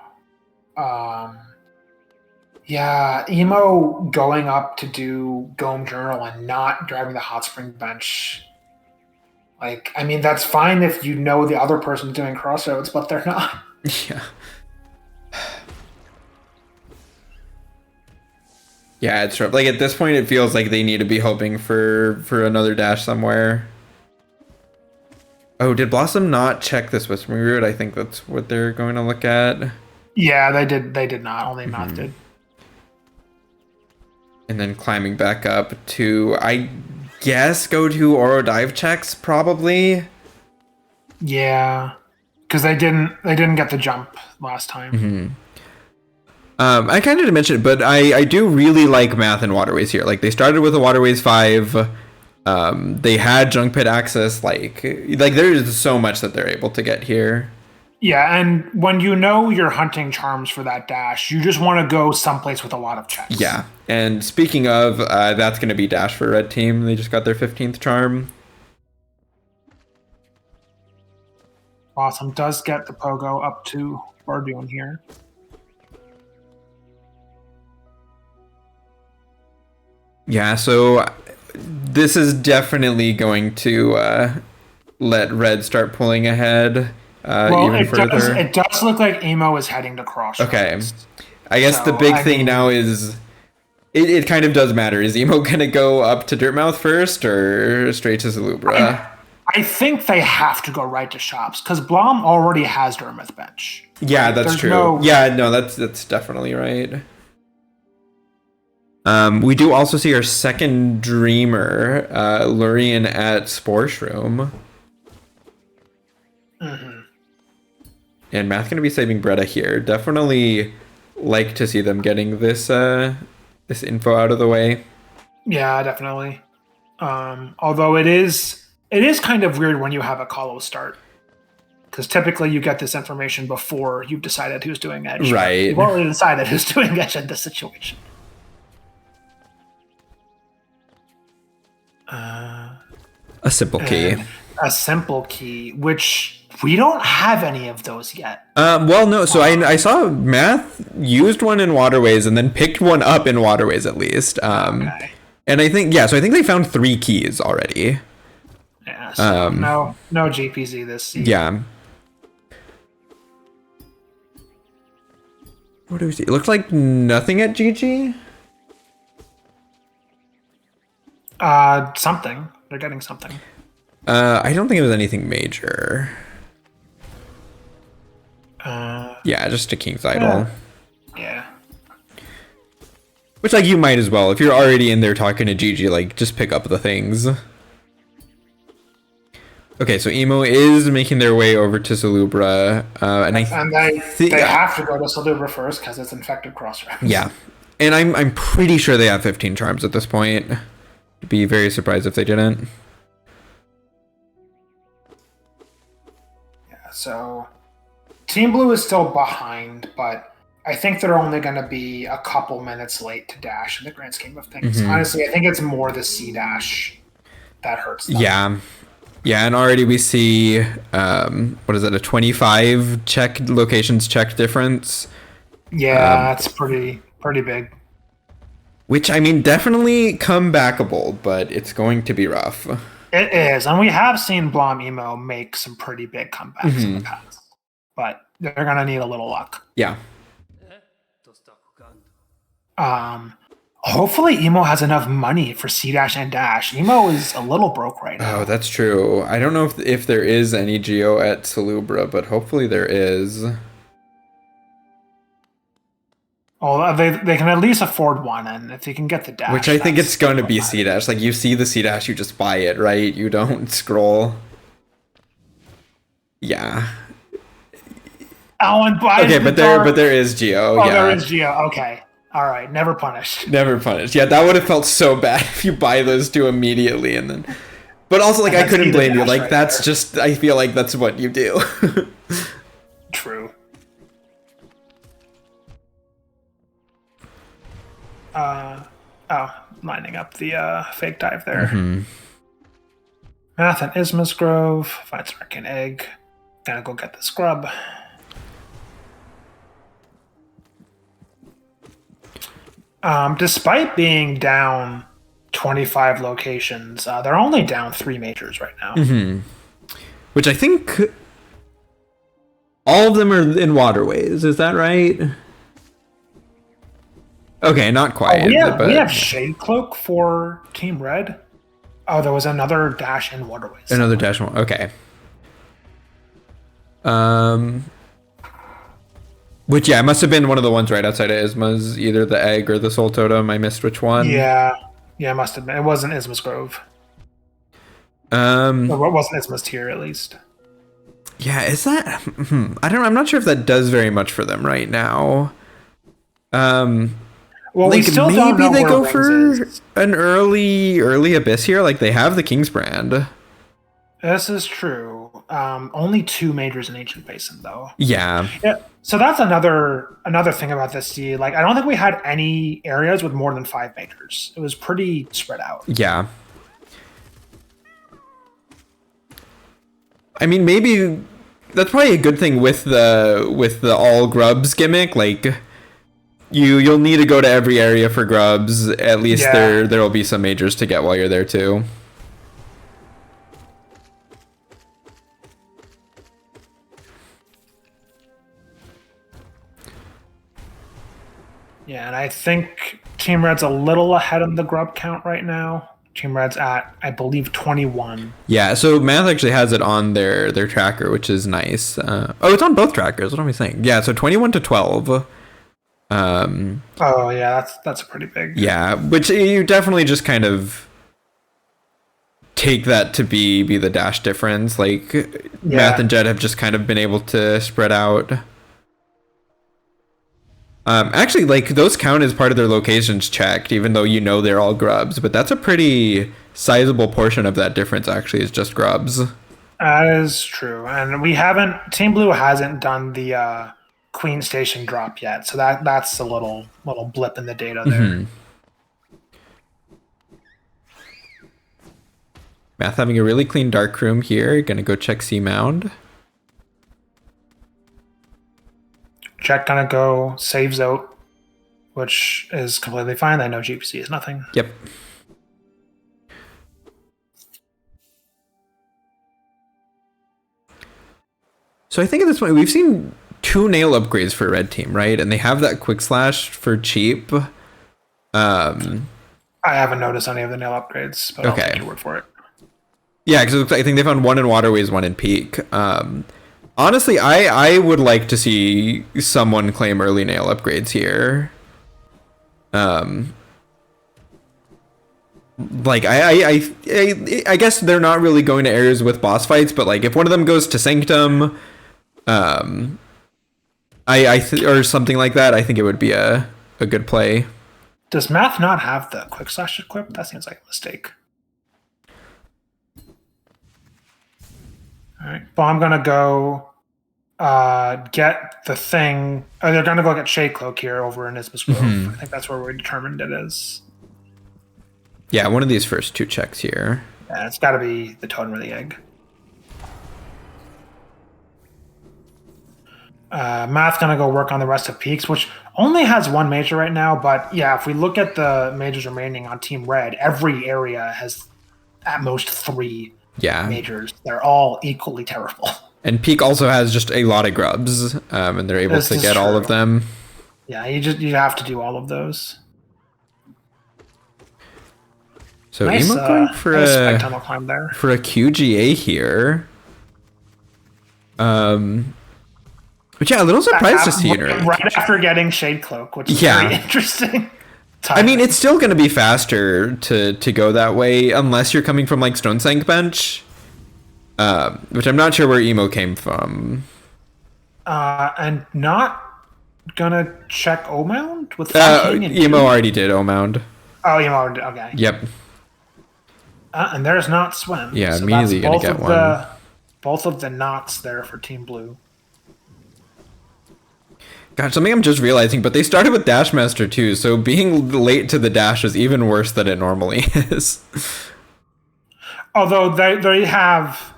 Yeah, Emo going up to do Gome Journal and not driving the Hot Spring Bench. Like, I mean, that's fine if you know the other person's doing Crossroads, but they're not. Yeah. Yeah, it's rough. Like, at this point, it feels like they need to be hoping for another dash somewhere. Oh, did Blossom not check this Whispering Route? I think that's what they're going to look at. Yeah, they did not. Only Math did. And then climbing back up to, I guess, go to Oro dive checks, probably. Yeah, because they didn't get the jump last time. I kind of didn't mention it, but I do really like math and waterways here. Like, they started with a waterways 5. They had junk pit access. Like there's so much that they're able to get here. Yeah, and when you know you're hunting charms for that dash, you just want to go someplace with a lot of checks. Yeah, and speaking of, that's going to be dash for red team. They just got their 15th charm. Awesome. Does get the pogo up to Bardoon here. Yeah, so this is definitely going to let red start pulling ahead even further. It does look like Emo is heading to Crossroads. Okay. I guess the big thing now is it kind of does matter. Is Emo going to go up to Dirtmouth first or straight to Salubra? I think they have to go right to shops because Blom already has Dirtmouth bench. Yeah, that's true. That's definitely right. We do also see our second Dreamer, Lurian at Sporeshroom. And Math going to be saving Bretta here. Definitely like to see them getting this this info out of the way. Yeah, definitely. Although it is kind of weird when you have a Colo start. Because typically you get this information before you've decided who's doing edge. Right. You've already decided who's doing edge in this situation. A simple key. A simple key, which we don't have any of those yet. Well, no. So I saw Math used one in Waterways and then picked one up in Waterways at least. Okay. And I think, so I think they found 3 keys already. Yeah, so no GPZ this season. Yeah. What do we see? It looks like nothing at GG. Something. They're getting something. I don't think it was anything major. Yeah, just a King's Idol. Yeah. Which, like, you might as well. If you're already in there talking to Gigi, like, just pick up the things. Okay, so Emo is making their way over to Salubra. And they have to go to Salubra first because it's infected Crossroads. Yeah. And I'm pretty sure they have 15 charms at this point. I'd be very surprised if they didn't. Yeah, so Team Blue is still behind, but I think they're only going to be a couple minutes late to dash in the grand scheme of things. Honestly, I think it's more the C dash that hurts them. Yeah. Yeah, and already we see, what is it, a 25 locations check difference? Yeah, that's pretty big. Which, I mean, definitely comebackable, but it's going to be rough. It is, and we have seen Blom Emo make some pretty big comebacks in the past. But they're going to need a little luck. Yeah. Hopefully Emo has enough money for C-Dash and Dash. Emo is a little broke right now. Oh, that's true. I don't know if there is any Geo at Salubra, but hopefully there is. Oh, they can at least afford one, and if they can get the Dash... Which I think it's going to be C-Dash. Like, you see the C-Dash, you just buy it, right? You don't scroll. Yeah. Oh, and buy okay, but there is Geo. Oh, yeah. There is Geo. Okay. All right. Never punished. Never punished. Yeah, that would have felt so bad if you buy those two immediately and then... But also, like, I couldn't blame you. Like, that's there. Just... I feel like that's what you do. True. Lining up the fake dive there. Math and Ismas Grove. Finds an Arcane Egg. Gonna go get the scrub. Despite being down 25 locations, they're only down 3 majors right now. Which I think all of them are in waterways. Is that right? Okay, not quite. We have Shade Cloak for Team Red. Oh, there was another dash in waterways. Another dash in okay. Which, yeah, it must have been one of the ones right outside of Isma's, either the egg or the soul totem. I missed which one. Yeah, yeah, it must have been. It wasn't Isma's Grove. Um, Or it wasn't Isma's tier, at least. yeah, is that? I don't know. I'm not sure if that does very much for them right now. Well, we Like still don't know maybe they where go Wings for is. an early abyss here. Like they have the King's Brand. This is true. Only 2 majors in Ancient Basin, though. Yeah, Yeah. So that's another thing about this seed. Like, I don't think we had any areas with more than 5 majors. It was pretty spread out. yeah. I mean, maybe that's probably a good thing with the all grubs gimmick. Like you'll need to go to every area for grubs. At least Yeah. there'll be some majors to get while you're there too. Yeah, and I think Team Red's a little ahead of the grub count right now. Team Red's at, I believe, 21. Yeah, so Math actually has it on their tracker, which is nice. Oh, it's on both trackers. What am I saying? Yeah, so 21 to 12. Oh yeah, that's a pretty big. Yeah, which you definitely just kind of take that to be the dash difference. Like Math and Jet have just kind of been able to spread out. Actually, like those count as part of their locations checked, even though you know they're all grubs. But that's a pretty sizable portion of that difference. Actually, is just grubs. That is true, and we haven't. Team Blue hasn't done the Queen Station drop yet, so that's a little blip in the data there. Mm-hmm. Math having a really clean dark room here. Gonna go check C Mound. Jet gonna go saves out, which is completely fine. I know GPC is nothing. Yep. So I think at this point we've seen 2 nail upgrades for red team, right? And they have that quick slash for cheap. I haven't noticed any of the nail upgrades, but I'll take your word for it. Yeah, because I think they found 1 in Waterways, 1 in Peak. Honestly, I would like to see someone claim early nail upgrades here. Like I guess they're not really going to areas with boss fights, but like if one of them goes to Sanctum, or something like that, I think it would be a good play. Does Math not have the quick slash equipped? That seems like a mistake. All right, well, I'm gonna go get the thing. Oh, they're gonna go get Shade Cloak here over in Ismus Grove. I think that's where we determined it is. Yeah, one of these first 2 checks here. Yeah, it's got to be the totem or the egg. Math's gonna go work on the rest of Peaks, which only has 1 major right now. But yeah, if we look at the majors remaining on Team Red, every area has at most 3 majors. They're all equally terrible. And Peak also has just a lot of grubs, and they're able to get all of them. Yeah, you have to do all of those. So nice, Emo going for nice tunnel climb there. For a QGA here. But yeah, a little surprised to see it right after getting Shade Cloak, which is very interesting. I mean, it's still going to be faster to go that way, unless you're coming from like Stone Sank Bench, which I'm not sure where Emo came from. And not gonna check O Mound with Emo already did O Mound. Oh, Emo already did. Okay. Yep. And there's not swim. Yeah, so immediately gonna get one. Both of the knots there for Team Blue. God, something I'm just realizing, but they started with Dash Master too, so being late to the dash is even worse than it normally is. Although they have,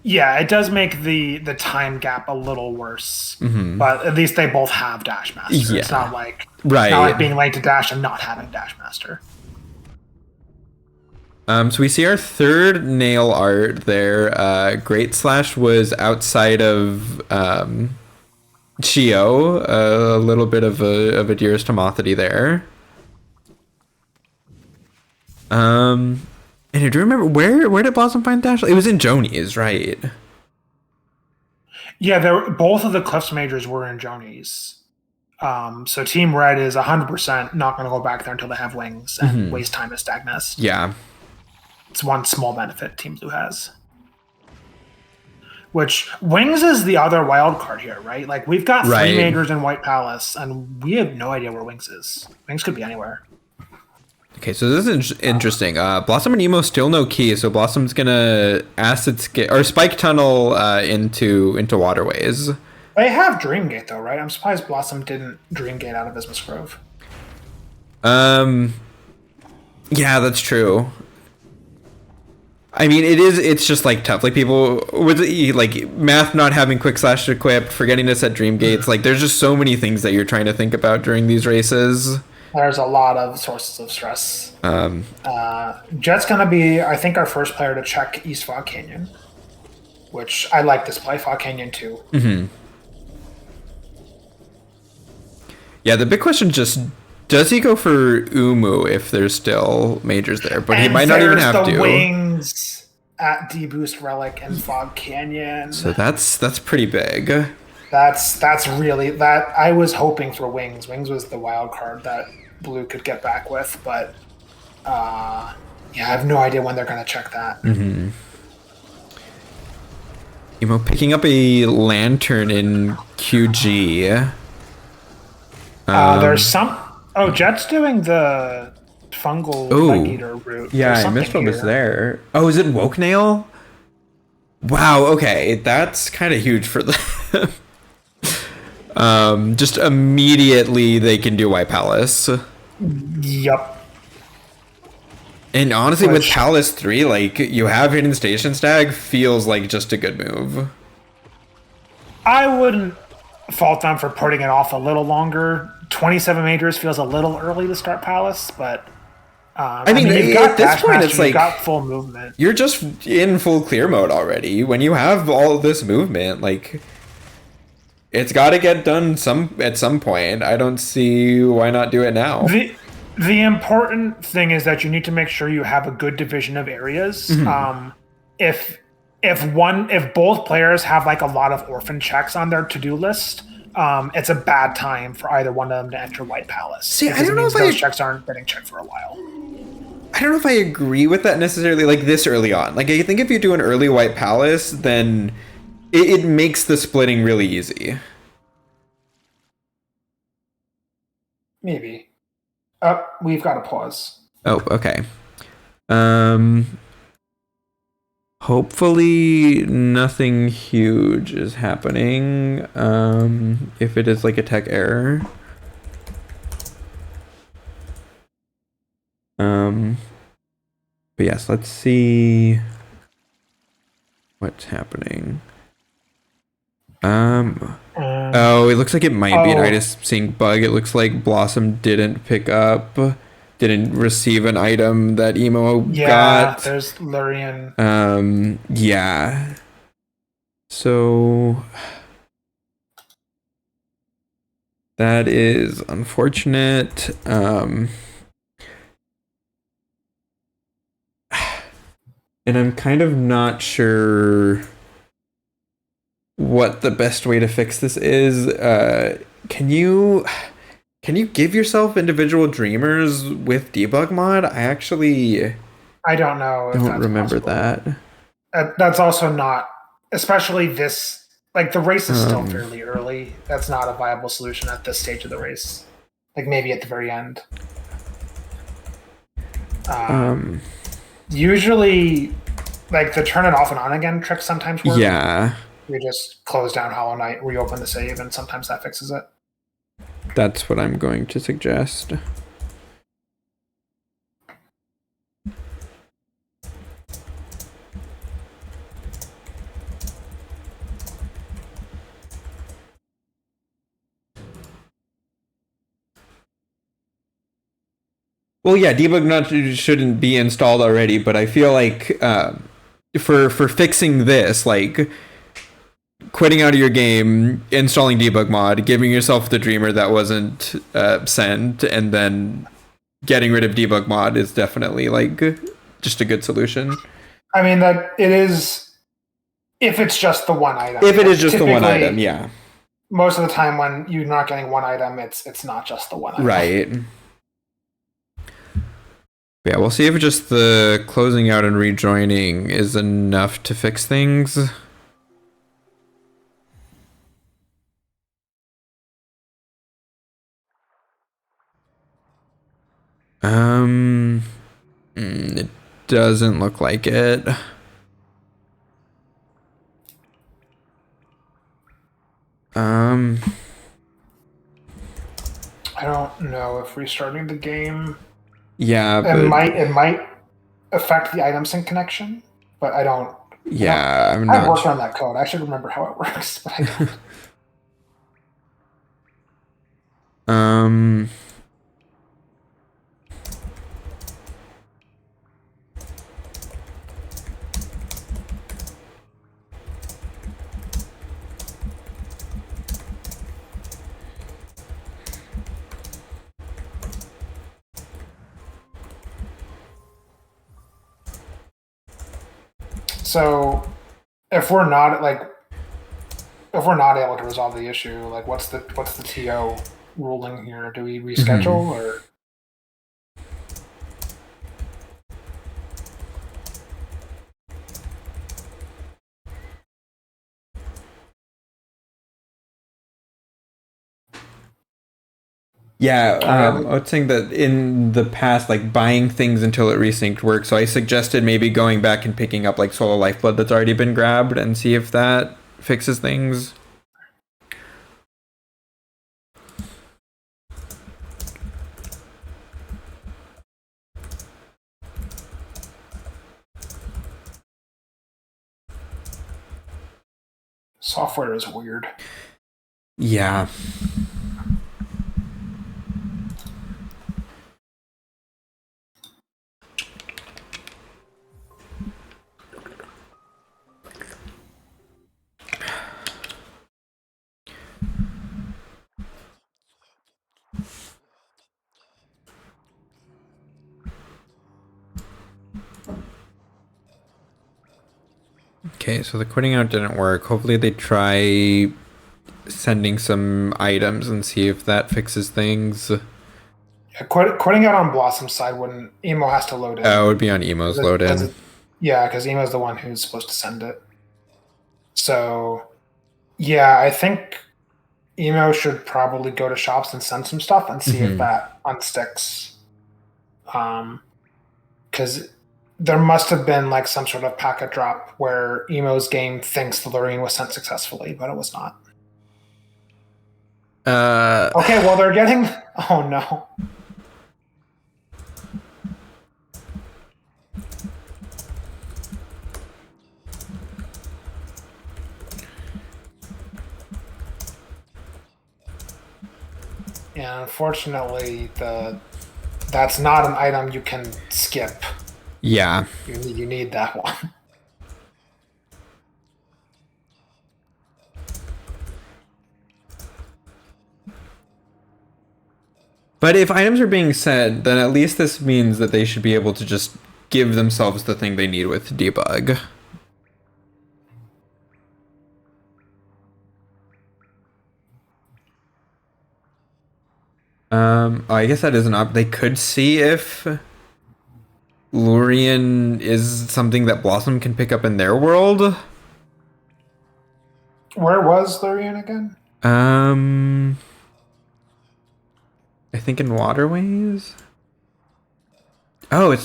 yeah, it does make the time gap a little worse. Mm-hmm. But at least they both have Dash Master. Yeah. It's not like It's not like being late to dash and not having Dash Master. So we see our 3rd nail art there. Great Slash was outside of Chio, a little bit of a Dearest Homothety there. And I do remember where did Blossom find Dash? It was in Joni's, right? Yeah, both of the Cliffs majors were in Joni's. So Team Red is 100% not going to go back there until they have wings and waste time at Stag Nest. Yeah. It's one small benefit Team Blue has. Which wings is the other wild card here, right? Like we've got three majors in White Palace, and we have no idea where wings is. Wings could be anywhere. Okay, so this is interesting. Blossom and Emo still no key, so Blossom's gonna acid skip or spike tunnel into waterways. They have Dreamgate though, right? I'm surprised Blossom didn't Dreamgate out of Bismuth Grove. Yeah, that's true. I mean, it's just like tough. Like people with like math not having quick slash equipped, forgetting to set dream gates. Like there's just so many things that you're trying to think about during these races. There's a lot of sources of stress. Jet's gonna be, I think, our first player to check East Fog Canyon, which I like this play. Fog Canyon too. Yeah, the big question just. Does he go for Umu if there's still majors there? But he might not even have to. Wings at D-Boost Relic and Fog Canyon. So that's pretty big. That's really that. I was hoping for Wings. Wings was the wild card that Blue could get back with, but yeah, I have no idea when they're going to check that. Picking up a lantern in QG. There's some. Oh, Jet's doing the fungal leg eater route. Yeah, I missed what was there. Oh, is it Woke Nail? Wow, okay. That's kind of huge for them. Just immediately they can do White Palace. Yep. And honestly, with Palace 3, like, you have Hidden Station Stag feels like just a good move. I wouldn't fault them for putting it off a little longer. 27 majors feels a little early to start Palace, but I mean you've got at this point, it's like got full movement. You're just in full clear mode already. When you have all this movement, like it's got to get done at some point. I don't see why not do it now. The important thing is that you need to make sure you have a good division of areas. If both players have like a lot of orphan checks on their to-do list, it's a bad time for either one of them to enter White Palace. See, I don't know if those checks aren't getting checked for a while. I don't know if I agree with that necessarily, like this early on. Like I think if you do an early White Palace, then it makes the splitting really easy. Maybe. We've got to pause. Oh, okay. Hopefully nothing huge is happening. If it is like a tech error. But yes, let's see what's happening. Oh, it looks like it might be an itis sync bug. It looks like Blossom didn't receive an item that Emo got. Yeah, there's Lurian. Yeah. So that is unfortunate. And I'm kind of not sure what the best way to fix this is. Can you give yourself individual dreamers with debug mod? I don't know. Don't remember that. That's also not, especially this, like the race is still fairly early. That's not a viable solution at this stage of the race. Like maybe at the very end. Usually, like the turn it off and on again trick sometimes work. Yeah. You just close down Hollow Knight, reopen the save, and sometimes that fixes it. That's what I'm going to suggest. Well, yeah, debug not shouldn't be installed already, but I feel like for fixing this, like quitting out of your game, installing debug mod, giving yourself the dreamer that wasn't sent, and then getting rid of debug mod is definitely like just a good solution. I mean that it is if it's just the one item. If it is just the one item, yeah. most of the time when you're not getting one item, it's not just the one item. Right. Yeah, we'll see if just the closing out and rejoining is enough to fix things. It doesn't look like it. I don't know if restarting the game. Yeah, It might affect the item sync connection, but I don't. Yeah, I'm I've not worked sure. on that code. I should remember how it works, but I don't. Um, So if we're not able to resolve the issue, like what's the TO ruling here? Do we reschedule or? yeah, I was saying that in the past, like buying things until it resynced worked. So I suggested maybe going back and picking up like Solo Lifeblood that's already been grabbed and see if that fixes things. Software is weird. Yeah. Okay, so the quitting out didn't work. Hopefully they try sending some items and see if that fixes things. Yeah, quitting out on Blossom's side when Emo has to load in. Oh, it would be on Emo's load in. Yeah, because Emo's the one who's supposed to send it. So, yeah, I think Emo should probably go to shops and send some stuff and see if that unsticks. Because there must have been like some sort of packet drop where Emo's game thinks the Lorraine was sent successfully, but it was not. Okay, well they're getting. Oh no. Yeah, unfortunately, that's not an item you can skip. Yeah. You need that one. But if items are being sent, then at least this means that they should be able to just give themselves the thing they need with debug. I guess that is an op. They could see if Lurian is something that Blossom can pick up in their world. Where was Lurian again? I think in Waterways. Oh,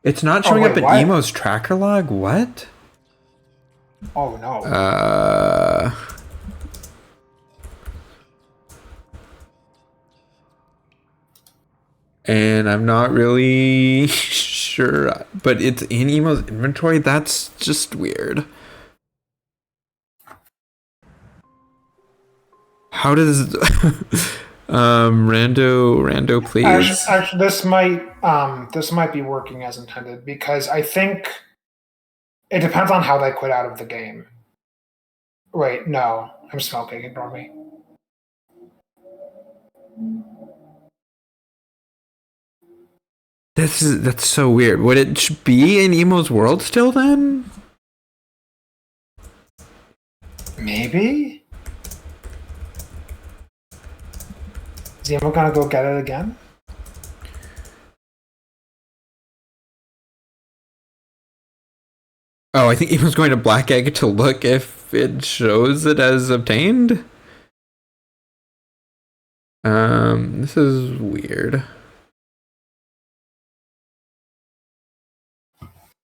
it's not showing up in what? Emo's tracker log. What? Oh no. And I'm not really sure, but it's in Emo's inventory. That's just weird. How does Rando please? Actually, this might be working as intended because I think it depends on how they quit out of the game. Wait, no, I'm smoking. Ignore me. That's so weird. Would it be in Emo's world still then? Maybe. Is Emo gonna go get it again? Oh, I think he was going to Black Egg to look if it shows it as obtained. This is weird.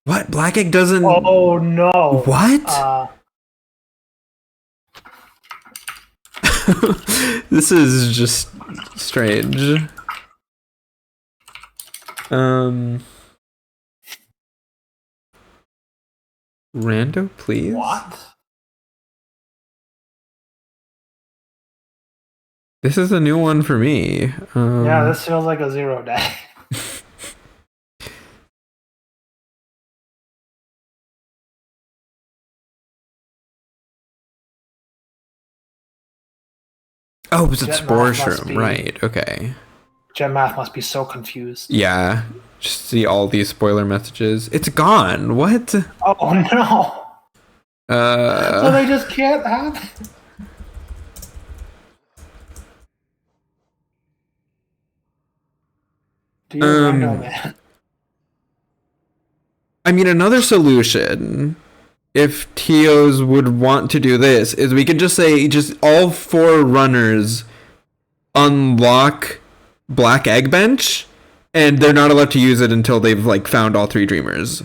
What? Black Egg doesn't... Oh no. What? This is just strange. Rando, please? What? This is a new one for me. Yeah, this feels like a 0 day. Oh, it was a Jet Spore Math must Shroom, be- right, okay. Jet Math must be so confused. Yeah, just see all these spoiler messages. It's gone, what? Oh no. So they just can't have it? Dear Rando Man. I mean, another solution, if TOs would want to do this, is we could just say, just all 4 runners unlock Black Egg Bench, and they're not allowed to use it until they've, like, found all 3 Dreamers.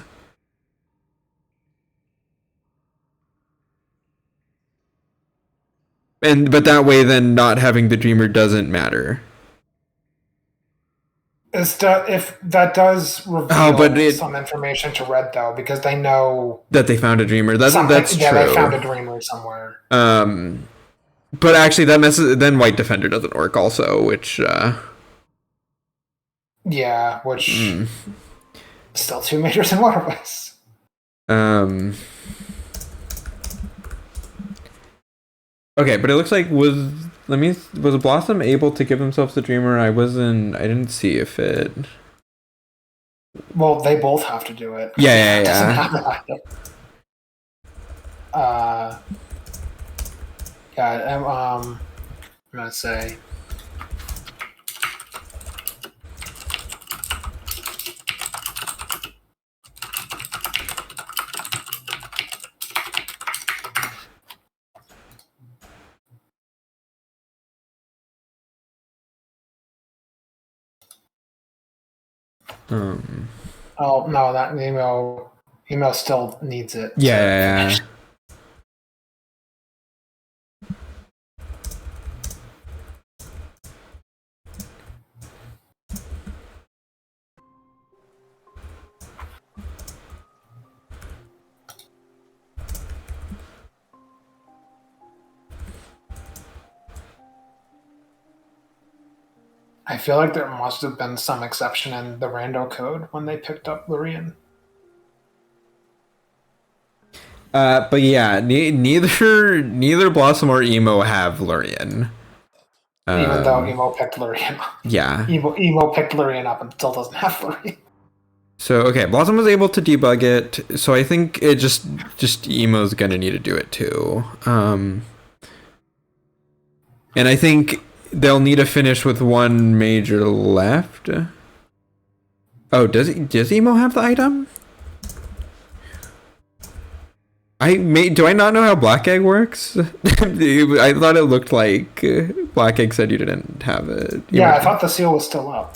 But that way, then, not having the Dreamer doesn't matter. If that does reveal but some information to Red though, because they know that they found a Dreamer. That's true. They found a Dreamer somewhere. But actually, that messes. Then White Defender doesn't work also, which. Yeah, which still 2 majors in waterways. Okay, but it looks like was Blossom able to give themselves the Dreamer? I didn't see if it. Well, they both have to do it. Yeah. I'm gonna say. Oh no, that email still needs it. Yeah. I feel like there must have been some exception in the rando code when they picked up Lurian. But yeah, neither Blossom or Emo have Lurian. Even though Emo picked Lurian up. Yeah. Emo picked Lurian up and still doesn't have Lurian. So okay, Blossom was able to debug it, so I think it just Emo's gonna need to do it too. And I think they'll need to finish with 1 major left. Oh, does Emo have the item? Do I not know how Black Egg works? I thought it looked like Black Egg said you didn't have it. I thought the seal was still up.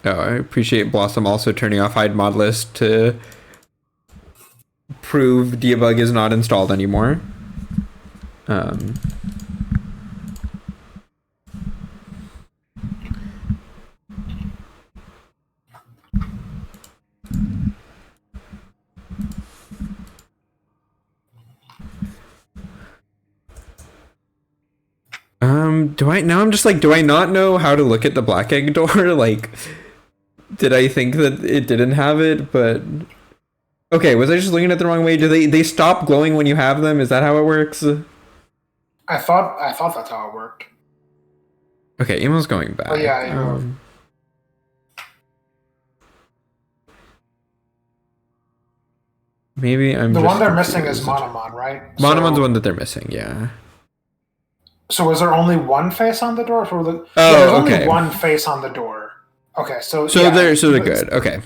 Oh, I appreciate Blossom also turning off hide mod list to prove debug is not installed anymore. Do I not know how to look at the Black Egg door? Like, did I think that it didn't have it? But Okay, was I just looking at the wrong way? Do they stop glowing when you have them? Is that how it works? I thought that's how it worked. Okay, emo's going back. Oh yeah. Maybe I'm the just one they're missing confused. is Monomon, right? Monomon's the one that they're missing, yeah. So was there only one face on the door? Oh, there's okay. only one face on the door. Okay, so they're good. Okay.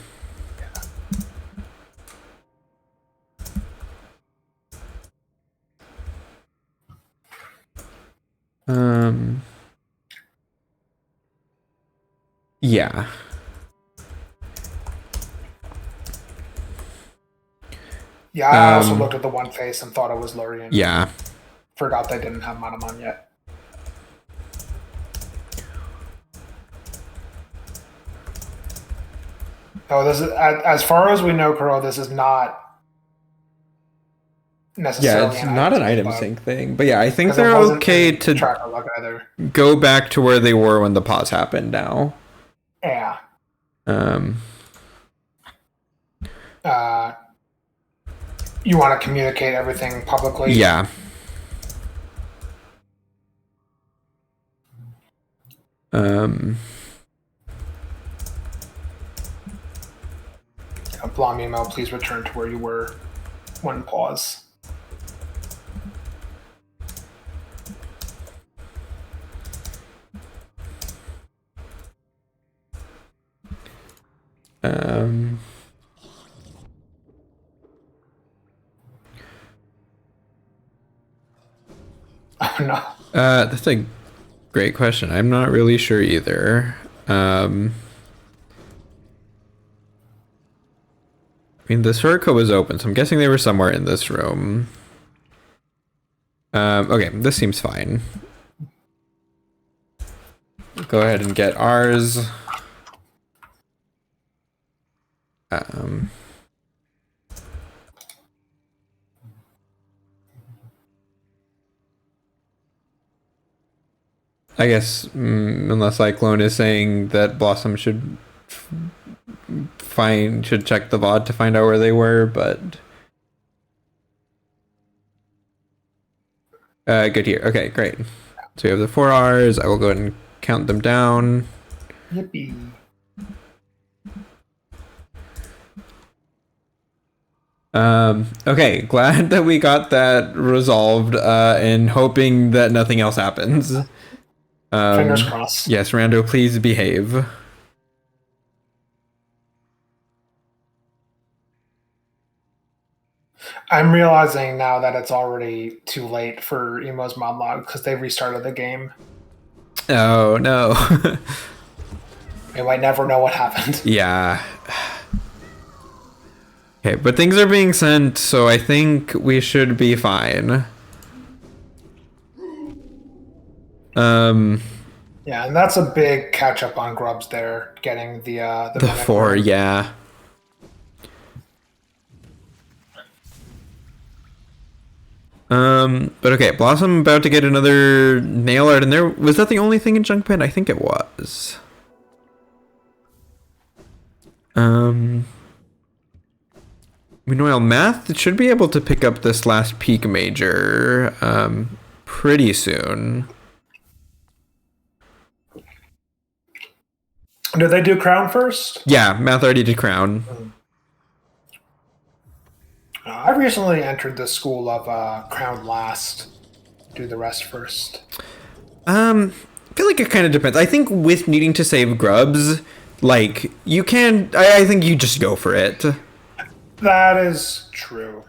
Yeah. Yeah, I also looked at the one face and thought it was Lurian. Yeah. Forgot they didn't have Monomon yet. Oh, this is as far as we know, Kuro. This is not necessarily. Yeah, it's not an item sync thing, but yeah, I think they're okay to go back to where they were when the pause happened. Now. Yeah. You want to communicate everything publicly? Yeah. Blom email, please return to where you were when pause. Oh no. That's a great question. I'm not really sure either. I mean, the circle was open, so I'm guessing they were somewhere in this room. Okay, this seems fine. Go ahead and get ours. I guess unless Cyclone is saying that Blossom should check the VOD to find out where they were, but good here. Okay, great. So we have the 4 R's. I will go ahead and count them down. Yippee. Okay, glad that we got that resolved, and hoping that nothing else happens. Fingers crossed. Yes, Rando, please behave. I'm realizing now that it's already too late for Emo's monologue because they restarted the game. Oh, no. We might never know what happened. Yeah. Okay, but things are being sent, so I think we should be fine. Yeah, and that's a big catch up on Grubs there, getting the 4, yeah. But okay, Blossom about to get another nail art in there. Was that the only thing in Junk Pit? I think it was. Meanwhile, Math should be able to pick up this last peak major pretty soon. Did they do Crown first? Yeah, Math already did Crown. I recently entered the school of Crown last. Do the rest first. I feel like it kind of depends. I think with needing to save Grubs, like, you can... I think you just go for it. That is true.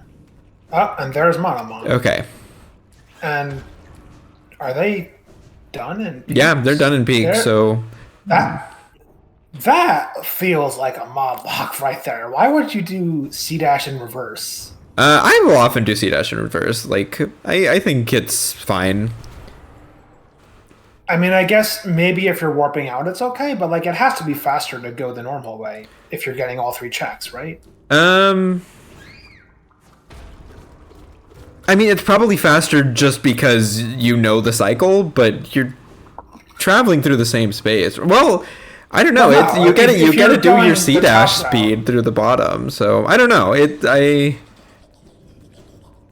And there's Monomon. Okay. And are they done in peak? Yeah, they're done in peak, so... That feels like a mob block right there. Why would you do C- in reverse? I will often do C- in reverse. Like, I think it's fine. I mean, I guess maybe if you're warping out, it's okay, but like it has to be faster to go the normal way if you're getting all 3 checks, right? I mean, it's probably faster just because you know the cycle, but you're traveling through the same space. Well, I don't know. Well, no, You get it. You if got to you're do your going C the dash top speed route, through the bottom. So I don't know.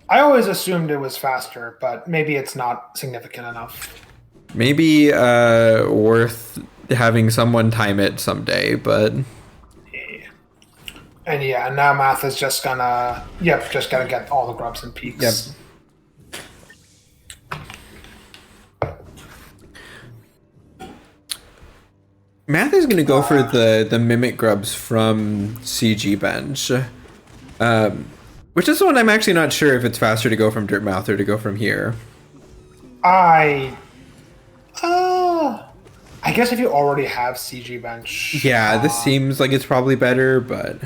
I always assumed it was faster, but maybe it's not significant enough. Maybe worth having someone time it someday, but And yeah, now Math is just gonna get all the grubs and yep. peaks. Math is going to go for the mimic grubs from CG bench, which is one I'm actually not sure if it's faster to go from Dirtmouth or to go from here. I guess if you already have CG bench. Yeah, this seems like it's probably better, but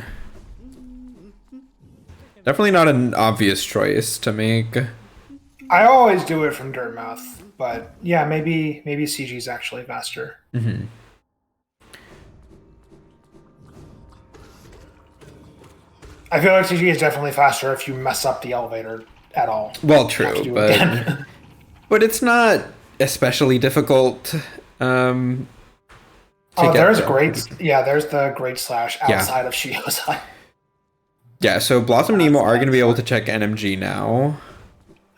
definitely not an obvious choice to make. I always do it from Dirtmouth, but yeah, maybe CG is actually faster. Mm-hmm. I feel like CG is definitely faster if you mess up the elevator at all. Well, true, but but it's not especially difficult. There's the great slash outside of Shio's Hut. Yeah, so Blossom and Emo are going to be able to check NMG now.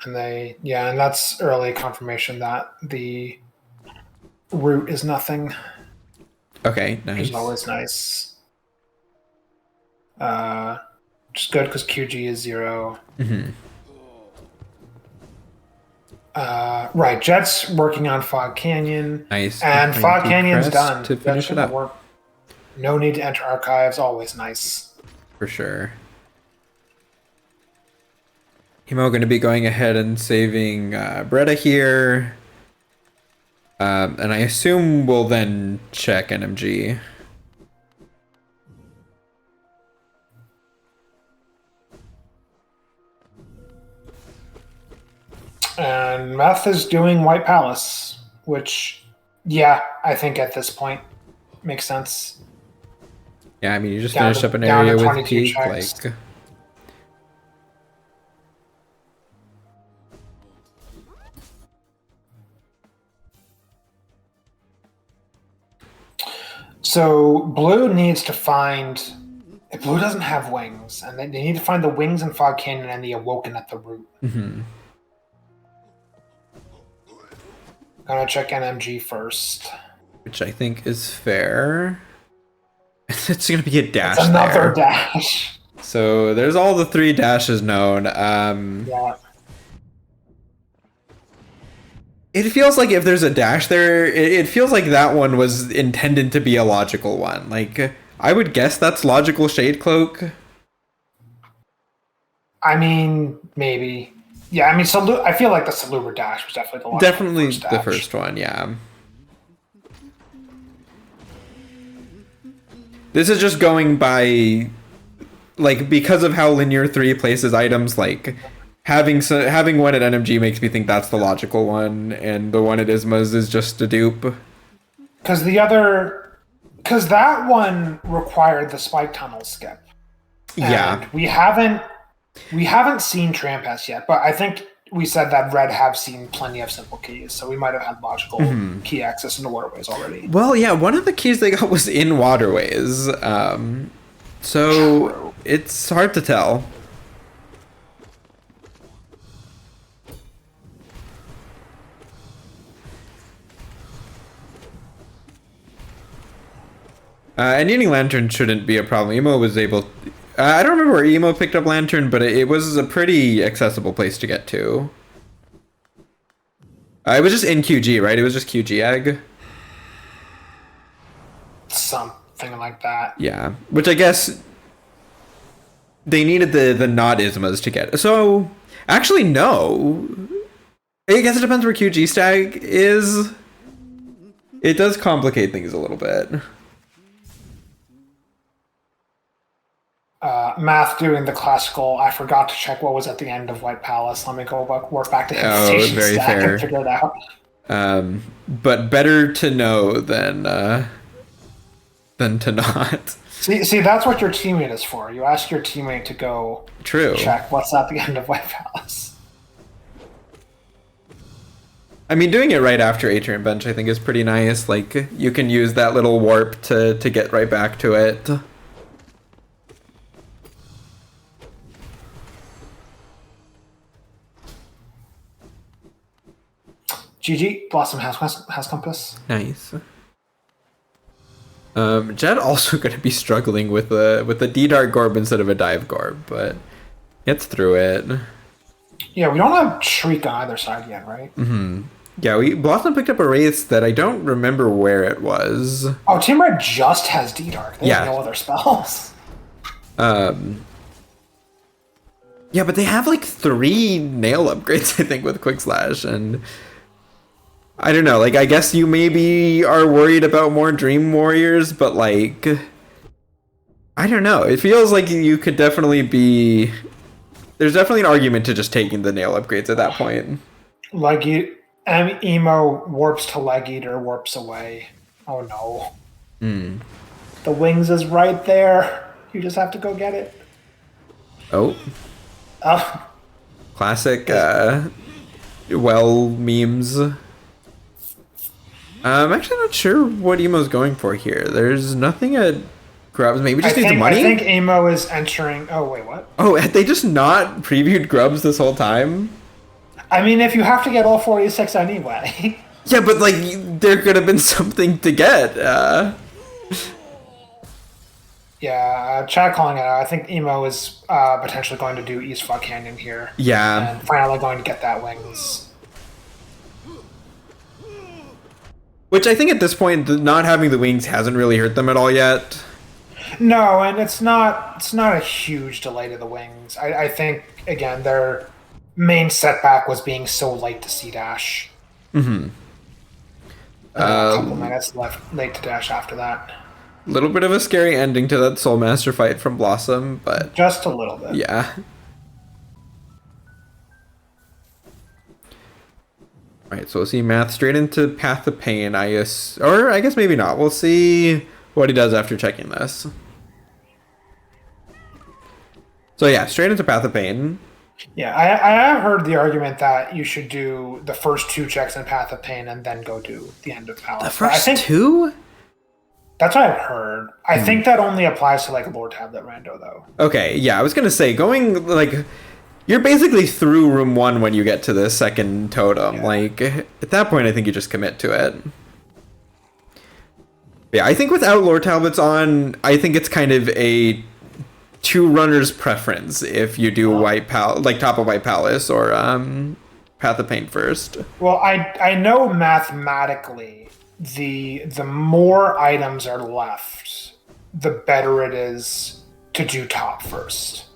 And and that's early confirmation that the route is nothing. Okay, nice. Which is always nice. Which is good because QG is 0. Mm-hmm. Right, Jet's working on Fog Canyon. Nice. And Fog Canyon's done. To finish it up. Work. No need to enter archives, always nice. For sure. Himo going to be going ahead and saving Bretta here. And I assume we'll then check NMG. And Meth is doing White Palace, which, yeah, I think at this point makes sense. Yeah, I mean, you just finished up an area with peak, checks. like... So Blue needs to find... Blue doesn't have wings, and they need to find the wings in Fog Canyon and the Awoken at the root. Mm-hmm. Gonna check NMG first. Which I think is fair. It's gonna be a dash. It's another dash. So there's all the 3 dashes known. Yeah. It feels like if there's a dash there, it feels like that one was intended to be a logical one. Like, I would guess that's logical Shade Cloak. I mean, maybe. Yeah, I mean, I feel like the Saluber dash was definitely the logical the first one, yeah. This is just going by, like, because of how linear 3 places items, like, having one at NMG makes me think that's the logical one, and the one at Isma's is just a dupe. Because that one required the spike tunnel skip. And we haven't seen Trampest yet, but I think we said that Red have seen plenty of simple keys, so we might have had logical key access into waterways already. Well, yeah, one of the keys they got was in waterways, so True. It's hard to tell. And needing Lantern shouldn't be a problem. Emo was able... I don't remember where Emo picked up Lantern, but it was a pretty accessible place to get to. It was just in QG, right? It was just QG egg? Something like that. Yeah. Which I guess... They needed the not Ismas to get... So... Actually, no. I guess it depends where QG Stag is. It does complicate things a little bit. Math doing the classical. I forgot to check what was at the end of White Palace. Let me go work back to his station very stack fair. and figure it out. But better to know than to not. See, that's what your teammate is for. You ask your teammate to go check what's at the end of White Palace. I mean, doing it right after Atrium Bench, I think, is pretty nice. Like, you can use that little warp to get right back to it. GG. Blossom has compass. Nice. Jett also going to be struggling with a D-Dart Gorb instead of a Dive Gorb, but gets through it. Yeah, we don't have Shriek on either side yet, right? Mm-hmm. Yeah, Blossom picked up a Wraith that I don't remember where it was. Oh, Team Red just has D-Dark. They have no other spells. Yeah, but they have like 3 nail upgrades, I think, with Quick Slash, and I don't know, like, I guess you maybe are worried about more Dream Warriors, but like, I don't know. It feels like you could definitely be... There's definitely an argument to just taking the nail upgrades at that point. Emo warps to Leg Eater, warps away. Oh no. The wings is right there. You just have to go get it. Oh. Oh. Classic, memes. I'm actually not sure what Emo's going for here. There's nothing at Grubs. Maybe just needs the money? I think Emo is entering... Oh, wait, what? Oh, had they just not previewed Grubs this whole time? I mean, if you have to get all 46 anyway. Yeah, but, like, there could have been something to get. Yeah, Chad calling it out. I think Emo is potentially going to do East Fog Canyon here. Yeah. And finally going to get that wings. Which I think at this point, not having the wings hasn't really hurt them at all yet. No, and it's not a huge delay to the wings. I think, again, their main setback was being so late to C-Dash. Mm-hmm. A couple minutes late to dash after that. A little bit of a scary ending to that Soul Master fight from Blossom, but... Just a little bit. Yeah. Alright, so we'll see Math straight into Path of Pain, or I guess maybe not. We'll see what he does after checking this. So yeah, straight into Path of Pain. Yeah, I have heard the argument that you should do the first 2 checks in Path of Pain and then go do the end of Palace. The first 2? That's what I've heard. I think that only applies to like Lord Tablet Rando though. Okay, yeah, I was gonna say going like you're basically through room 1 when you get to the second totem. Yeah. Like at that point, I think you just commit to it. Yeah, I think without Lord Talbots on, I think it's kind of a 2 runners preference if you do Top of White Palace or Path of Pain first. Well, I know mathematically the more items are left, the better it is to do top first.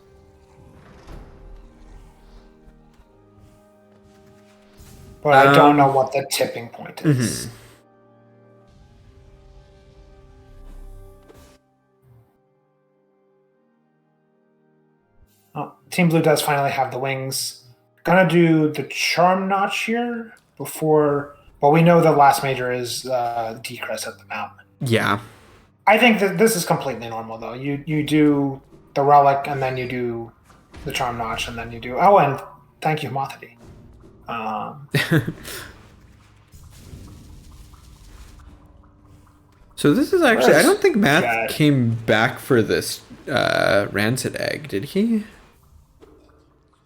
But I don't know what the tipping point is. Mm-hmm. Oh, Team Blue does finally have the wings. Gonna do the Charm Notch here before... Well, we know the last major is Decrest at the mountain. Yeah. I think that this is completely normal, though. You do the Relic, and then you do the Charm Notch, and then you do... Oh, and thank you, Mothity. So this is actually... I don't think Matt came back for this Rancid Egg, did he?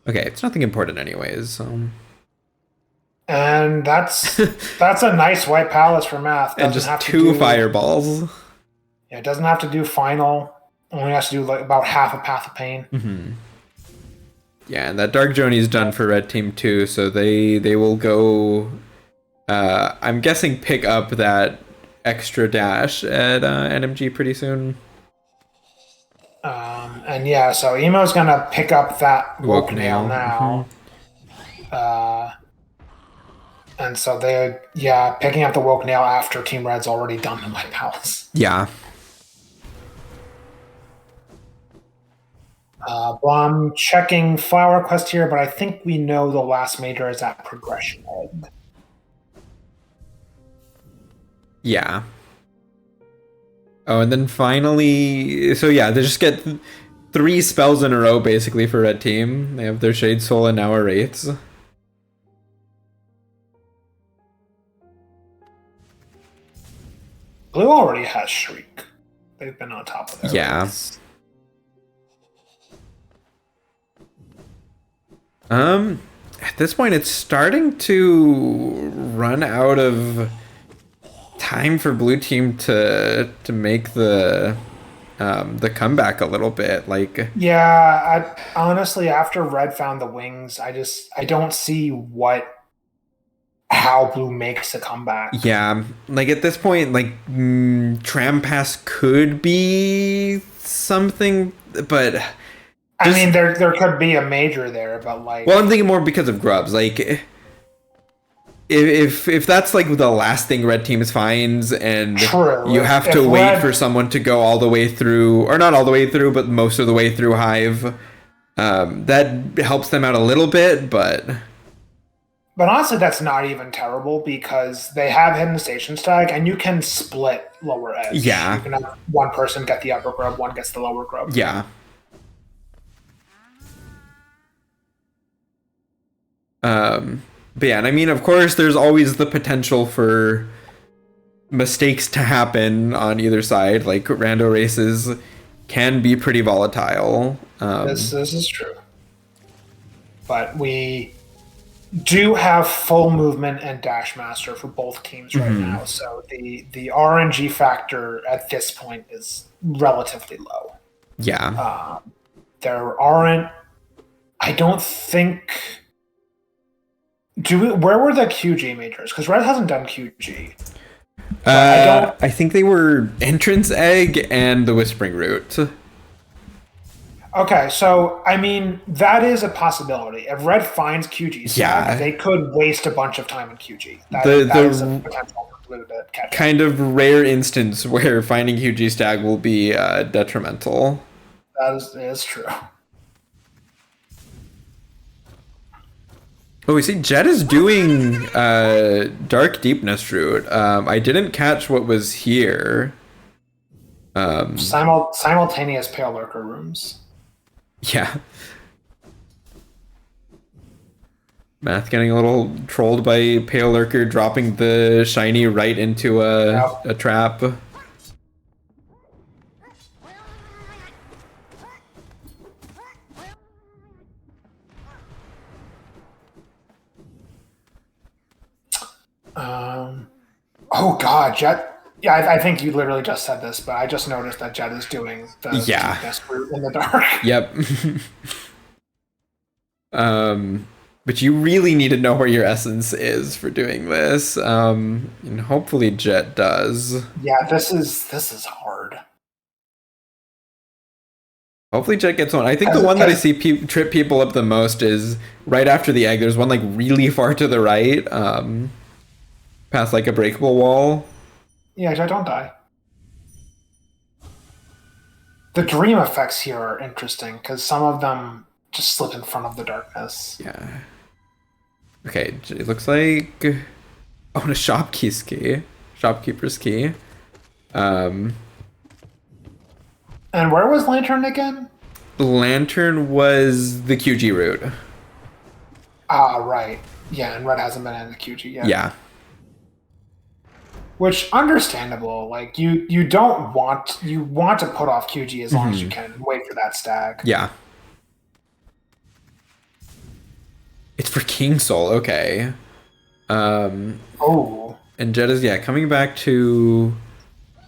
Okay, it's nothing important anyways. And that's a nice White Palace for Math. And just 2 fireballs. Yeah, it doesn't have to do final. Only has to do like about half a Path of Pain. Mm-hmm. Yeah, and that Dark Journey's done for Red Team too, so they will go... I'm guessing pick up that extra dash at NMG pretty soon. And yeah, so Emo's gonna pick up that Woke Nail now. Mm-hmm. And so they're, picking up the Woke Nail after Team Red's already done the White Palace. Yeah. Well, I'm checking Flower Quest here, but I think we know the last major is at Progression Egg. Yeah. Oh, and then finally... So yeah, they just get 3 spells in a row, basically, for Red Team. They have their Shade Soul and now a Wraiths. Blue already has Shriek. They've been on top of their Yeah. race. At this point, it's starting to run out of time for blue team to make the comeback a little bit. Like, Yeah, honestly, after red found the wings, I don't see how blue makes a comeback. yeah, like at this point, like tram pass could be something, but I mean, there could be a major there, but like, well, I'm thinking more because of grubs. Like, if that's like the last thing red team finds, and true. you have to wait for someone to go all the way through, or not all the way through, but most of the way through hive, that helps them out a little bit, but honestly, that's not even terrible because they have hidden station tag, and you can split lower edge. Yeah. You can have one person get the upper grub, one gets the lower grub. yeah. But yeah, and I mean, of course, there's always the potential for mistakes to happen on either side. Like, rando races can be pretty volatile. This is true. But we do have full movement and dash master for both teams right now. So the RNG factor at this point is relatively low. Yeah. There aren't. I don't think. Where were the QG majors? Because Red hasn't done QG. I think they were entrance egg and the whispering root. Okay, so I mean that is a possibility. If Red finds QG, they could waste a bunch of time in QG. That is a potential for Blue to catch kind of rare instance where finding QG stag will be detrimental. That is true. Oh, we see Jett is doing Dark Deepness Route. I didn't catch what was here. Simultaneous Pale Lurker rooms. Yeah. Math getting a little trolled by Pale Lurker, dropping the shiny right into a trap. Oh god, Jett. Yeah, I think you literally just said this, but I just noticed that Jett is doing the deepness route in the dark. Yep. But you really need to know where your essence is for doing this. And hopefully Jett does. Yeah, this is hard. Hopefully Jett gets one. I think the one that I see trip people up the most is right after the egg. There's one like really far to the right, past like a breakable wall. Yeah, Jett, don't die. The dream effects here are interesting because some of them just slip in front of the darkness. Yeah. Okay, it looks like a shopkeeper's key. And where was Lantern again? Lantern was the QG route. Ah, right. Yeah, and Red hasn't been in the QG yet. Yeah. Which understandable. Like you want to put off QG as long as you can and wait for that stag. Yeah. It's for King Soul, okay. Oh. And Jett is coming back to.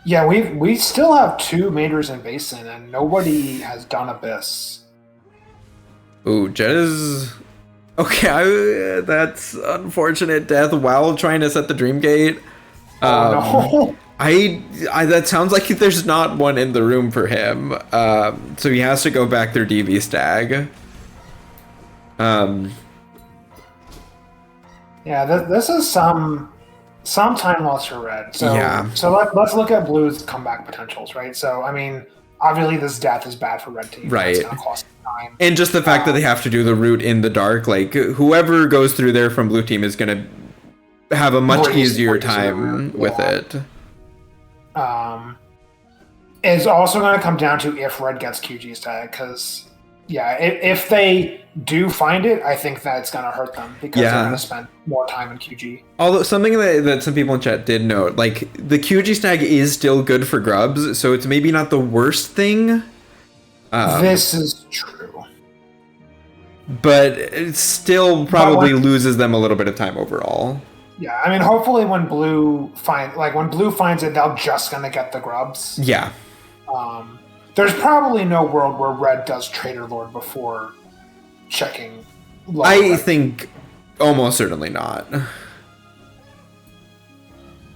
Yeah, we still have 2 majors in Basin and nobody has done Abyss. Ooh, Jett is. Okay, that's unfortunate death while trying to set the Dream Gate. No. I that sounds like there's not one in the room for him. So he has to go back through DV stag. Yeah, this is some time loss for Red. So let's look at Blue's comeback potentials, right? So I mean, obviously this death is bad for Red team. Right. It's gonna cost time. And just the fact that they have to do the route in the dark, like whoever goes through there from Blue team is gonna have a much easier time with it. It's also going to come down to if Red gets QG stag, because yeah, if they do find it, I think that's going to hurt them because they're Yeah. going to spend more time in QG. Although something that some people in chat did note, like the QG stag is still good for grubs, so it's maybe not the worst thing. This is true. But it still probably loses them a little bit of time overall. Yeah, I mean, hopefully when blue finds it, they're just going to get the grubs. Yeah. There's probably no world where red does Trader Lord before checking. I think almost certainly not.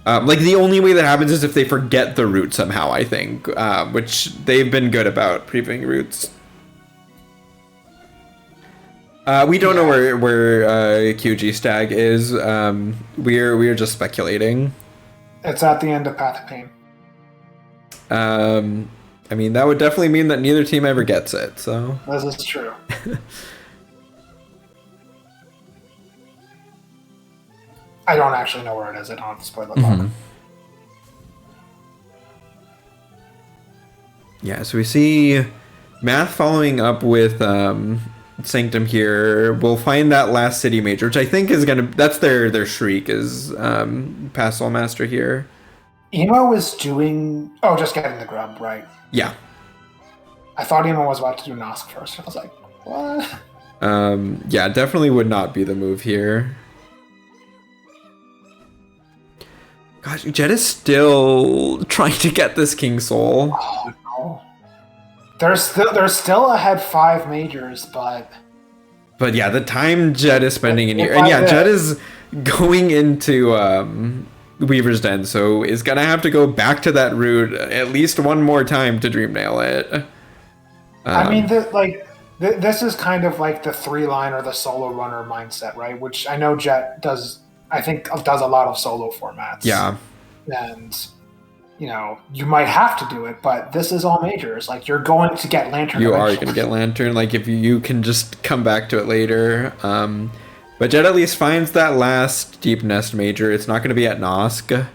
Like the only way that happens is if they forget the route somehow, I think, which they've been good about previewing routes. We don't know where QG stag is. We're just speculating. It's at the end of Path of Pain. I mean, that would definitely mean that neither team ever gets it, so... This is true. I don't actually know where it is. I don't have to spoil the book. Yeah, so we see Math following up with Sanctum here. We'll find that last city major, which I think is gonna... That's their shriek, is Pastoral Master here. Emo is doing... Oh, just getting the grub, right. Yeah. I thought Emo was about to do Nosk first. I was like, what? Yeah, definitely would not be the move here. Gosh, Jett is still trying to get this King Soul. Oh, no. They're still ahead 5 majors, but... But yeah, the time Jett is spending in here... And yeah, Jett is going into... Weaver's Den, so is gonna have to go back to that route at least one more time to dream nail it. I mean, this is kind of like the 3-line or the solo runner mindset, right? Which I know Jett does. I think does a lot of solo formats. Yeah, and you know you might have to do it, but this is all majors. Like you're going to get Lantern. You are going to get Lantern. Like if you can just come back to it later. But Jett at least finds that last Deep Nest major. It's not going to be at Nosk.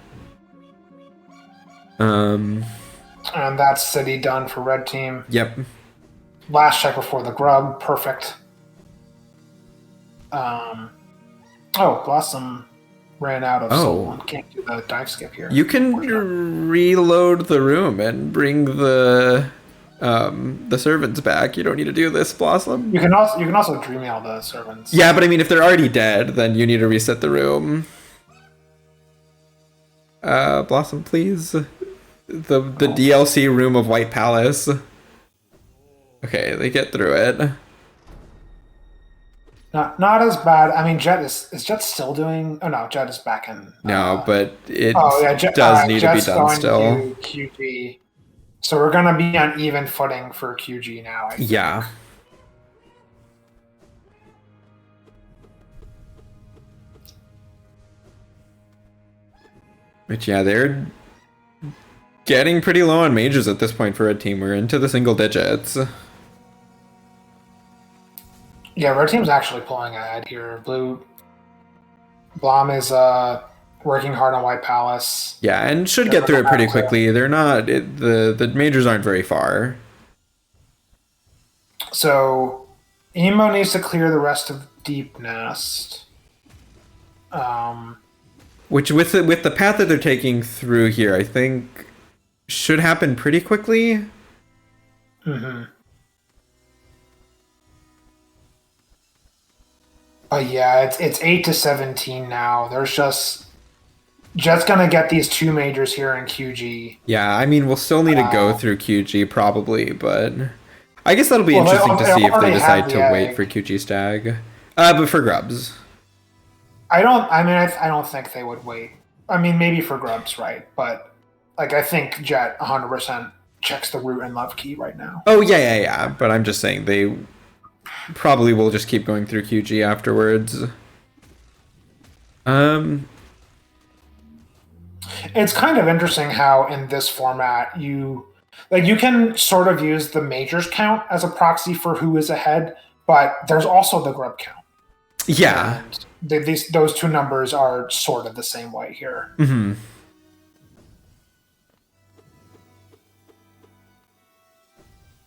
And that's city done for red team. Yep. Last check before the grub. Perfect. Oh, Blossom ran out of soul and can't do the dive skip here. You can reload the room and bring the servants back. You don't need to do this, Blossom. You can also dream mail the servants. Yeah, but I mean, if they're already dead, then you need to reset the room. Blossom, please. The DLC room of White Palace. Okay, they get through it. Not as bad. I mean, Jett is Jett still doing? Oh no, Jett is back in. No, but it Jett, does need Jett's to be done still. To QG. So we're gonna be on even footing for QG now. I think. Yeah. But yeah, they're getting pretty low on majors at this point for a team. We're into the single digits. Yeah, red team's actually pulling ahead here. Blom is working hard on White Palace. Yeah, and should get through it pretty quickly. They're not the majors aren't very far. So Emo needs to clear the rest of Deep Nest. Which with the path that they're taking through here, I think should happen pretty quickly. Mm-hmm. But yeah, it's 8-17 now. There's just gonna get these 2 majors here in QG. Yeah, I mean we'll still need to go through QG probably, but I guess that'll be interesting to see if they decide to wait for QG stag. But for grubs. I don't think they would wait. I mean, maybe for grubs, right? But like, I think Jett 100% checks the route and love key right now. Oh yeah. But I'm just saying they probably will just keep going through QG afterwards. It's kind of interesting how in this format you can sort of use the majors count as a proxy for who is ahead, but there's also the grub count. Yeah. And those 2 numbers are sort of the same way here. Mm-hmm.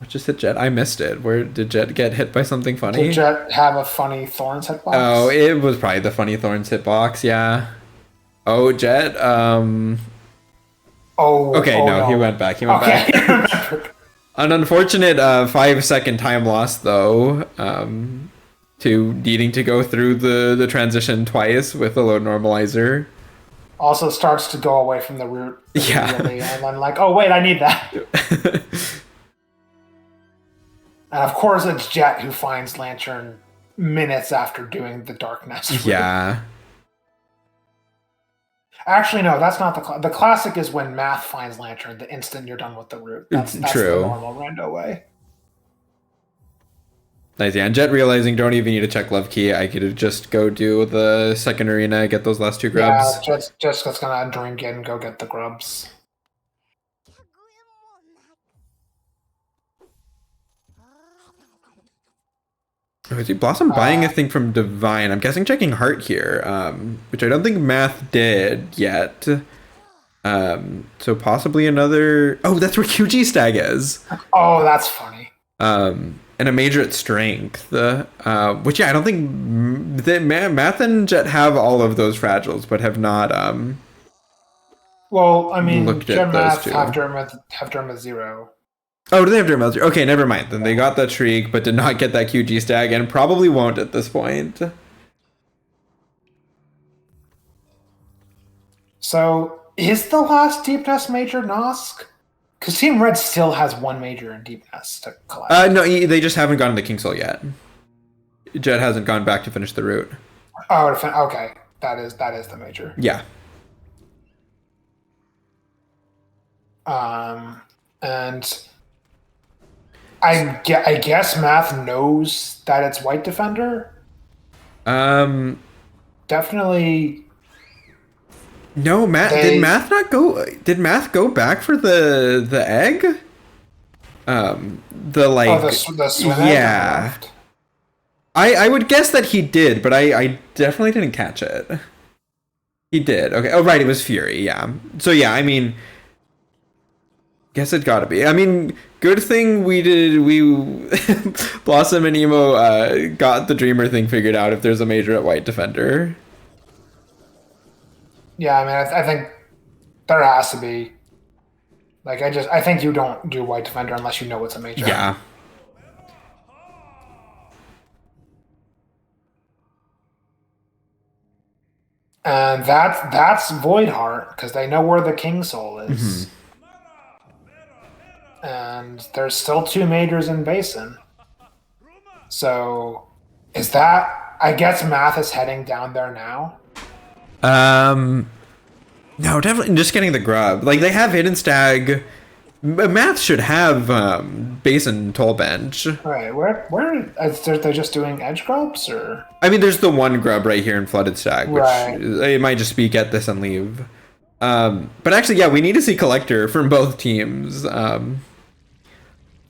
What just hit Jet? I missed it. Where did Jet get hit by something funny? Did Jet have a funny Thorns hitbox? Oh, it was probably the funny Thorns hitbox, yeah. Oh, Jet, Okay, no, he went back. He went back. An unfortunate 5-second time loss, though, to needing to go through the transition twice with the load normalizer. Also starts to go away from the root immediately, Yeah. and then like, oh wait, I need that. And of course, it's Jet who finds Lantern minutes after doing the Darkness route. Yeah. Actually, no, that's not the classic is when Math finds Lantern the instant you're done with the route. That's True. The normal rando way. Nice, yeah. And Jet realizing don't even need to check love key. I could just go do the second arena, get those last 2 grubs. Yeah, just gonna drink it and go get the grubs. Oh, is he Blossom buying a thing from Divine? I'm guessing checking Heart here, which I don't think Math did yet. So possibly another... Oh, that's where QG Stag is. Oh, that's funny. And a major at Strength. Which, yeah, I don't think... Math and Jet have all of those fragiles, but have not... Well, I mean, looked at Jet Math those have Derma 0. Oh, do they have Dermal? Okay, never mind. Then they got that Shriek, but did not get that QG Stag, and probably won't at this point. So, is the last Deep Nest major Nosk? Because Team Red still has 1 major in Deep Nest to collect. No, they just haven't gotten to King Soul yet. Jet hasn't gone back to finish the route. Oh, okay. That is the major. Yeah. And I guess Math knows that it's White Defender. Definitely. No, did Math not go? Did Math go back for the egg? The swim yeah. egg. I would guess that he did, but I definitely didn't catch it. He did. Okay. Oh, right. It was Fury. Yeah. So yeah, I mean. Guess it gotta be. I mean, good thing we Blossom and Emo got the Dreamer thing figured out if there's a major at White Defender. Yeah, I mean, I think there has to be. Like, I think you don't do White Defender unless you know it's a major. Yeah. And that's Void Heart, because they know where the King Soul is. Mm-hmm. And there's still 2 majors in Basin. So, is that... I guess Math is heading down there now? No, definitely just getting the grub. Like, they have Hidden Stag. Math should have Basin Toll Bench. Right, where they're just doing edge grubs, or? I mean, there's the 1 grub right here in Flooded Stag, which right. It might just be get this and leave. But actually, yeah, we need to see Collector from both teams.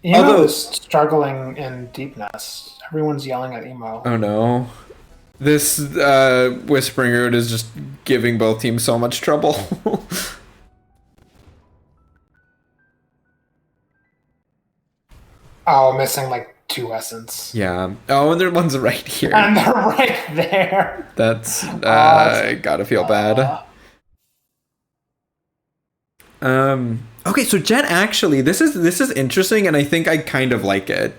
Emo is struggling in Deep Nest. Everyone's yelling at Emo. Oh no. This Whispering Root is just giving both teams so much trouble. Oh, missing like 2 essence. Yeah. Oh, and their one's right here. And they're right there. That's gotta feel bad. Okay, so Jet actually, this is interesting, and I think I kind of like it.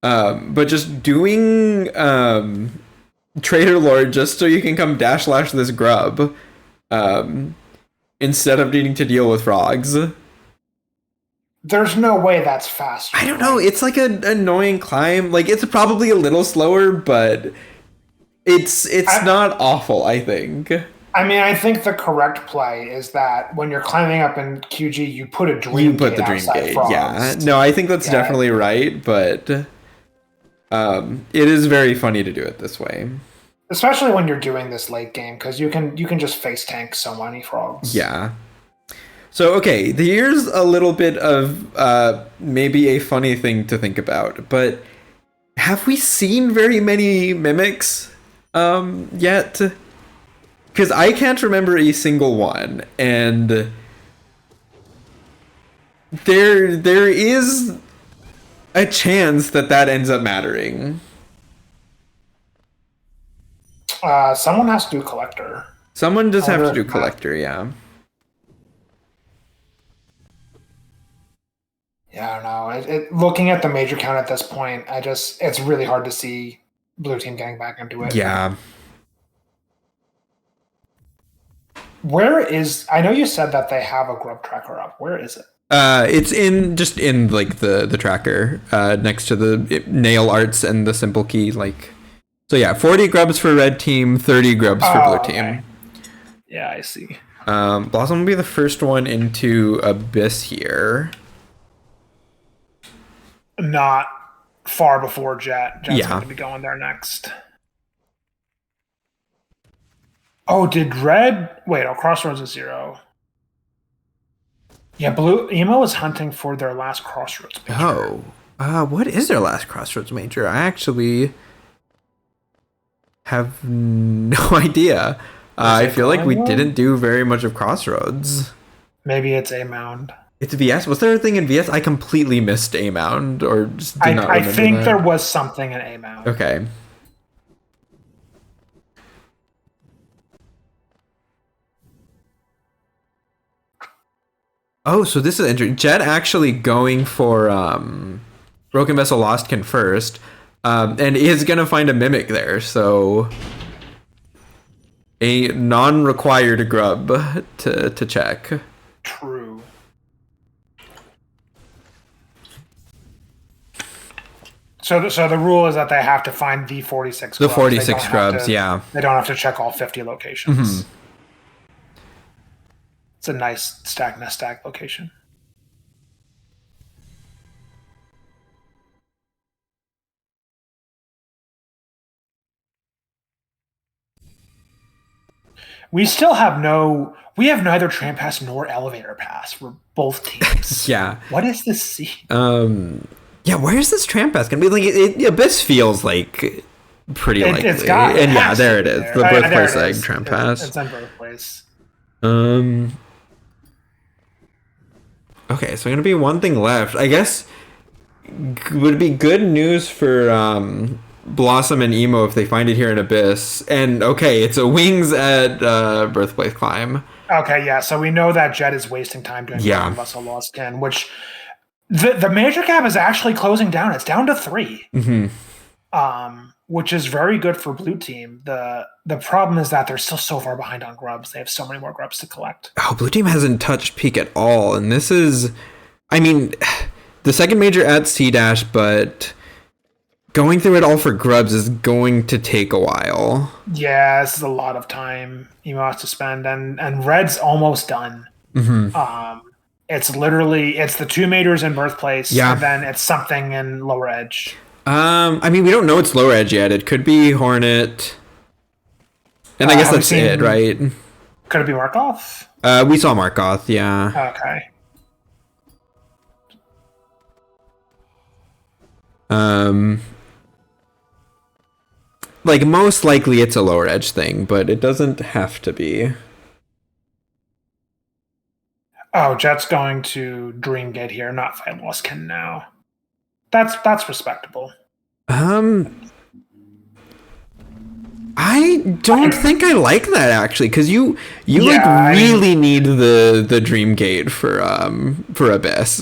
But just doing Trader Lord just so you can come dash lash this grub, instead of needing to deal with frogs. There's no way that's faster. I don't know. It's like an annoying climb. Like, it's probably a little slower, but it's not awful, I think. I mean, I think the correct play is that when you're climbing up in QG, you put a dream gate outside frogs. Yeah. No, I think that's definitely right, but it is very funny to do it this way. Especially when you're doing this late game, because you can just face tank so many frogs. Yeah. So, okay, here's a little bit of maybe a funny thing to think about, but have we seen very many mimics yet? Because I can't remember a single one, and there is a chance that that ends up mattering. Someone has to do collector. Someone does I have wonder to do if Matt. collector, yeah. Yeah, I don't know. Looking at the major count at this point, it's really hard to see blue team getting back into it. Yeah. Where is? I know you said that they have a grub tracker up. Where is it? It's in like the tracker, next to the nail arts and the simple key, like. So yeah, 40 grubs for red team, 30 grubs for blue Okay. team. Yeah, I see. Blossom will be the first one into Abyss here. Not far before Jet. Jet's Yeah. going to be going there next. Oh, did red? Wait, Crossroads is 0. Yeah, blue emo is hunting for their last Crossroads major. What is their last Crossroads major? I actually have no idea. I feel like we didn't do very much of Crossroads. Maybe it's A Mound. It's VS. Was there a thing in VS? I completely missed A Mound, or just did not remember I think that. there was something in A Mound. Okay. Oh, so this is interesting. Jet actually going for Broken Vessel Lostkin first, and is gonna find a mimic there. So a non-required grub to check. True. So the rule is that they have to find the 46 The grubs. 46 grubs, yeah. They don't have to check all 50 locations. Mm-hmm. It's a nice stack nest stack location. We have neither tram pass nor elevator pass for both teams. Yeah. What is this scene? Yeah, where's this tram pass gonna be? Like, Abyss feels like pretty likely. And yeah, there it is. The birthplace egg tram pass. It's on birthplace. Okay, so gonna be one thing left. I guess would be good news for Blossom and Emo if they find it here in Abyss. And okay, it's a wings at birthplace climb. Okay, yeah. So we know that Jet is wasting time doing Vessel Lost Kin, which the major gap is actually closing down. It's down to 3. Which is very good for blue team. The problem is that they're still so far behind on grubs. They have so many more grubs to collect. Oh, blue team hasn't touched peak at all, and this is, I mean, the second major at C-dash, but going through it all for grubs is going to take a while. Yeah, this is a lot of time Emo has to spend, and red's almost done. It's the 2 majors in birthplace, and then it's something in lower edge. I mean, we don't know it's lower edge yet. It could be Hornet. And I guess that's it, right? Could it be Markov? We saw Markov, yeah. Okay. Like, most likely it's a lower edge thing, but it doesn't have to be. Oh, Jet's going to Dream Gate here, not fight Lost Kin now. That's respectable. I don't think I like that actually, because you really need the Dream Gate for Abyss.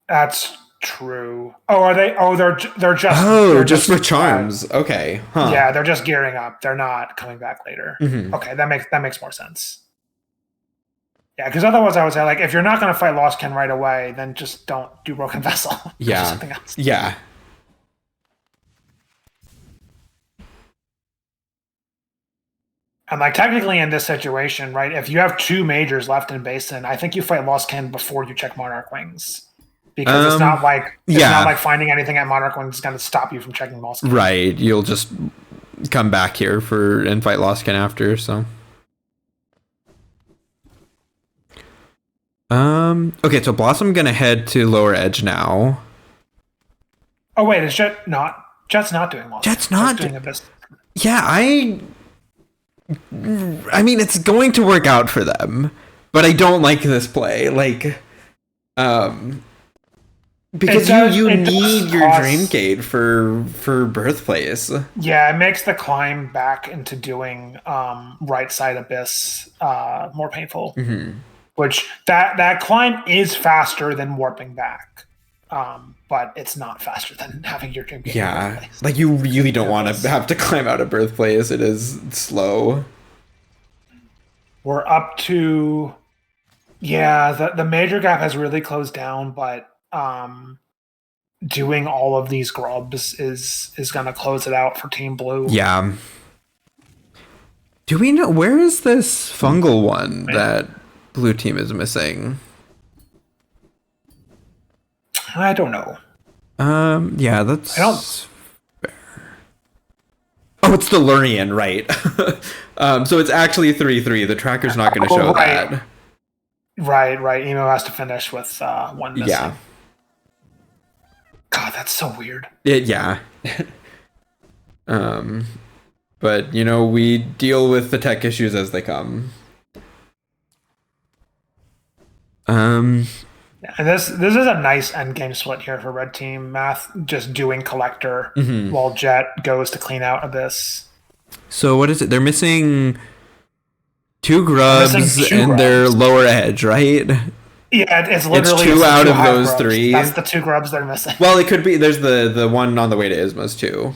That's true. Oh, are they? Oh, they're just. Oh, they're just for charms. Okay. Huh. Yeah, they're just gearing up. They're not coming back later. Okay, that makes more sense. Yeah, because otherwise I would say, like, if you're not going to fight Lost Kin right away, then just don't do Broken Vessel. Yeah. Do something else. Yeah. And like technically in this situation, right? If you have 2 majors left in Basin, I think you fight Lost Kin before you check Monarch Wings, because it's not like finding anything at Monarch Wings is going to stop you from checking Lost Kin. Right. You'll just come back here and fight Lost Kin after. So. Okay, so Blossom gonna head to lower edge now. Oh wait, is Jet's not doing Lost Kin. Jet's not doing Abyss. Yeah, I mean, it's going to work out for them, but I don't like this play. Like, Because does, you it does need your dream cost. gate for birthplace. Yeah, it makes the climb back into doing right side abyss more painful. Hmm. Which that climb is faster than warping back, but it's not faster than having your dream gate in Yeah, birthplace. like you really don't In want to abyss. have to climb out of birthplace. It is slow. We're up to yeah. The major gap has really closed down, but doing all of these grubs is going to close it out for Team Blue. Yeah. Do we know where is this fungal one Man, that blue team is missing? I don't know. Yeah, I don't. that's oh, it's the Lurian, right? So it's actually 3-3. The tracker's not going to show Right, that. right. Emo has to finish with one missing. Yeah. God, that's so weird. Yeah. um, but you know, we deal with the tech issues as they come. Um, And this is a nice end game split here for red team. Math just doing collector mhm. while Jet goes to clean out Abyss. So what is it? They're missing two They're missing grubs two and their grubs. lower edge, right? Yeah, it's literally Two the out two of hive those grubs. three. That's the two grubs they're missing. Well, it could be. There's the one on the way to Isma's too.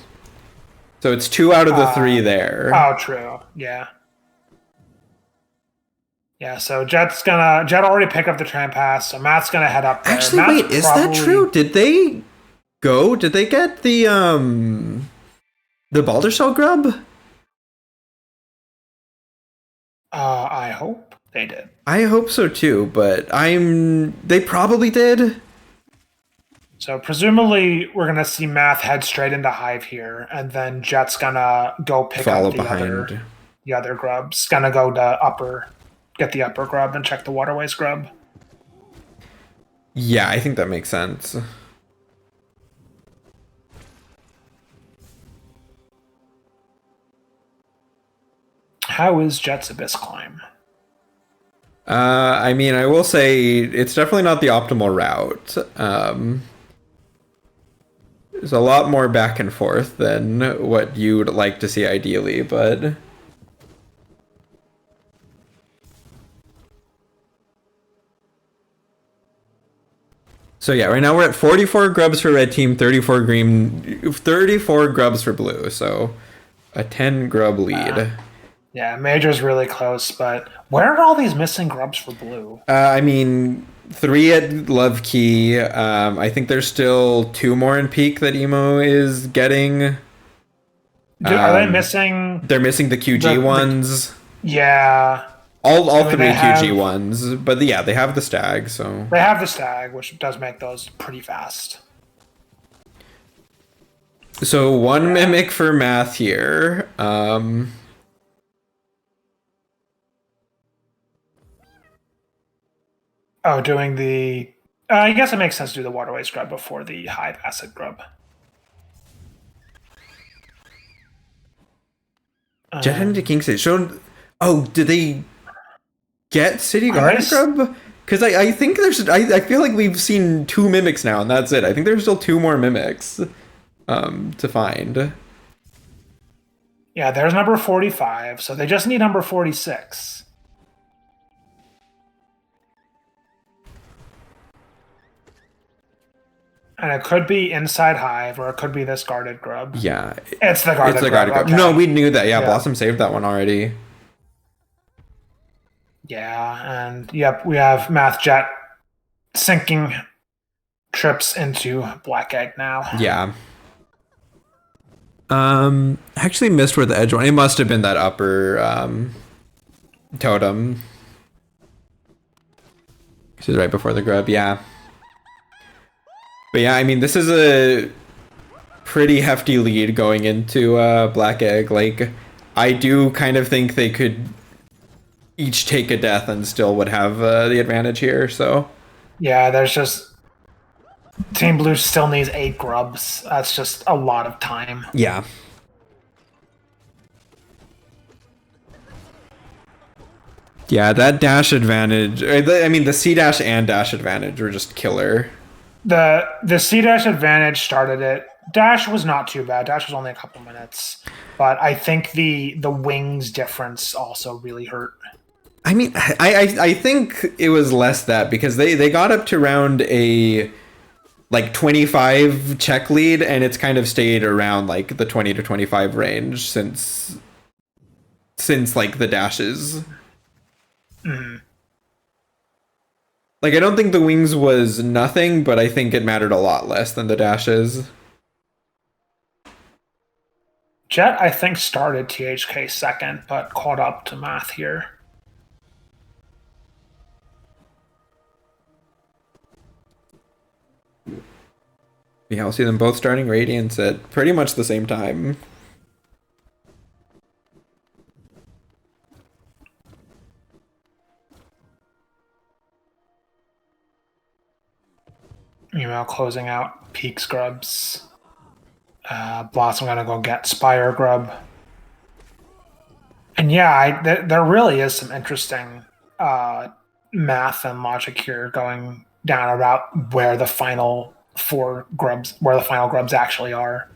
So it's two out of the three there. Oh, true. Yeah. Yeah, so Jet already pick up the tram pass, so Matt's gonna head up there. Actually, Matt's wait, is that true? Did they go? Did they get the Balder Shell grub? I hope they did. I hope so too, but they probably did. So presumably we're gonna see Math head straight into Hive here, and then Jet's gonna go pick Follow up behind. the other grubs. Gonna go to get the upper grub and check the waterways grub. Yeah, I think that makes sense. How is Jet's Abyss climb? I mean, I will say it's definitely not the optimal route. There's a lot more back and forth than what you'd like to see ideally, but so yeah, right now we're at 44 grubs for red team, 34 grubs for blue. So a 10 grub lead. Yeah, Major's really close, but where are all these missing grubs for blue? I mean, 3 at Love Key. I think there's still 2 more in Peak that Emo is getting. Are they missing? They're missing the QG ones. Yeah. All I mean, 3 QG ones. But yeah, they have the stag, so. They have the stag, which does make those pretty fast. So 1 mimic for math here. Oh, doing the. I guess it makes sense to do the waterway scrub before the hive acid grub. Jet heading to King City. Showed. Oh, did they get City Guard grub? Because I think there's. I feel like we've seen 2 mimics now, and that's it. I think there's still 2 more mimics to find. Yeah, there's number 45, so they just need number 46. And it could be inside hive, or it could be this guarded grub. Yeah, it's the guarded grub. Okay. No, we knew that. Yeah, Blossom saved that one already. Yeah, and yep, we have Math Jet sinking trips into Black Egg now. Yeah. Actually missed where the edge went. It must have been that upper totem. This is right before the grub, yeah. But yeah, I mean, this is a pretty hefty lead going into Black Egg. Like, I do kind of think they could each take a death and still would have the advantage here, so. Yeah, there's just... Team Blue still needs 8 grubs. That's just a lot of time. Yeah. Yeah, that dash advantage... I mean, the C dash and dash advantage were just killer. The C dash advantage started it. Dash was not too bad. Dash was only a couple minutes, but I think the wings difference also really hurt. I mean, I think it was less that because they got up to around a like 25 check lead, and it's kind of stayed around like the 20 to 25 range since like the dashes. Like, I don't think the wings was nothing, but I think it mattered a lot less than the dashes. Jett, I think, started THK second, but caught up to Math here. Yeah, I'll see them both starting Radiance at pretty much the same time. Closing out Peak Scrubs. Blossom gonna go get Spire Grub. And yeah, there really is some interesting math and logic here going down about where the final grubs actually are.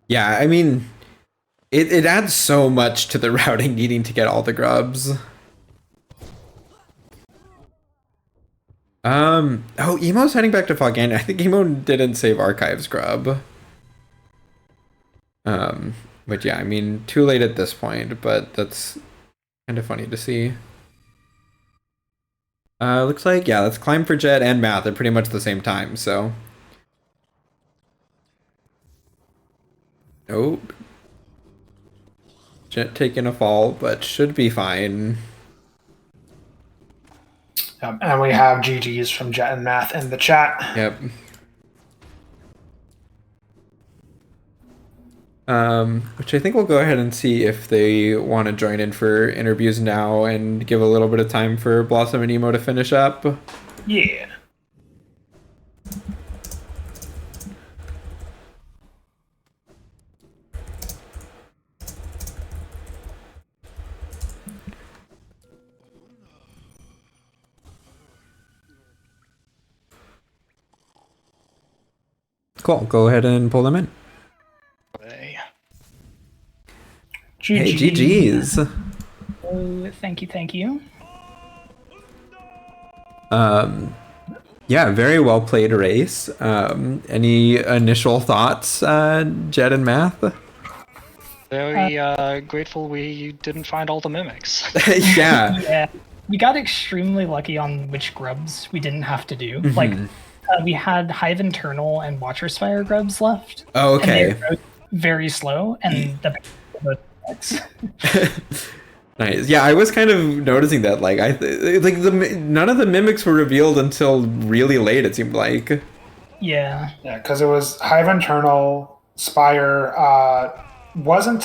Yeah, I mean, it adds so much to the routing needing to get all the grubs. Oh, Emo's heading back to Fogane. I think Emo didn't save Archives grub. But yeah, I mean, too late at this point, but that's kind of funny to see. Looks like, yeah, let's climb for Jett and Math at pretty much the same time, so. Nope. Jett taking a fall, but should be fine. And we have GG's from Jett and Math in the chat. Yep. Which I think we'll go ahead and see if they want to join in for interviews now and give a little bit of time for Blossom and Emo to finish up. Yeah. Cool. Go ahead and pull them in. Hey, GG's. Oh, thank you. Yeah, very well played race. Any initial thoughts, Jett and Math? Very grateful we didn't find all the mimics. Yeah. Yeah, we got extremely lucky on which grubs we didn't have to do. Mm-hmm. Like, we had Hive Internal and Watcher Spire grubs left. Oh, okay. And they were very slow, and the Nice. Yeah, I was kind of noticing that. Like, none of the mimics were revealed until really late. It seemed like. Yeah. Yeah, because it was Hive Internal, Spire. Wasn't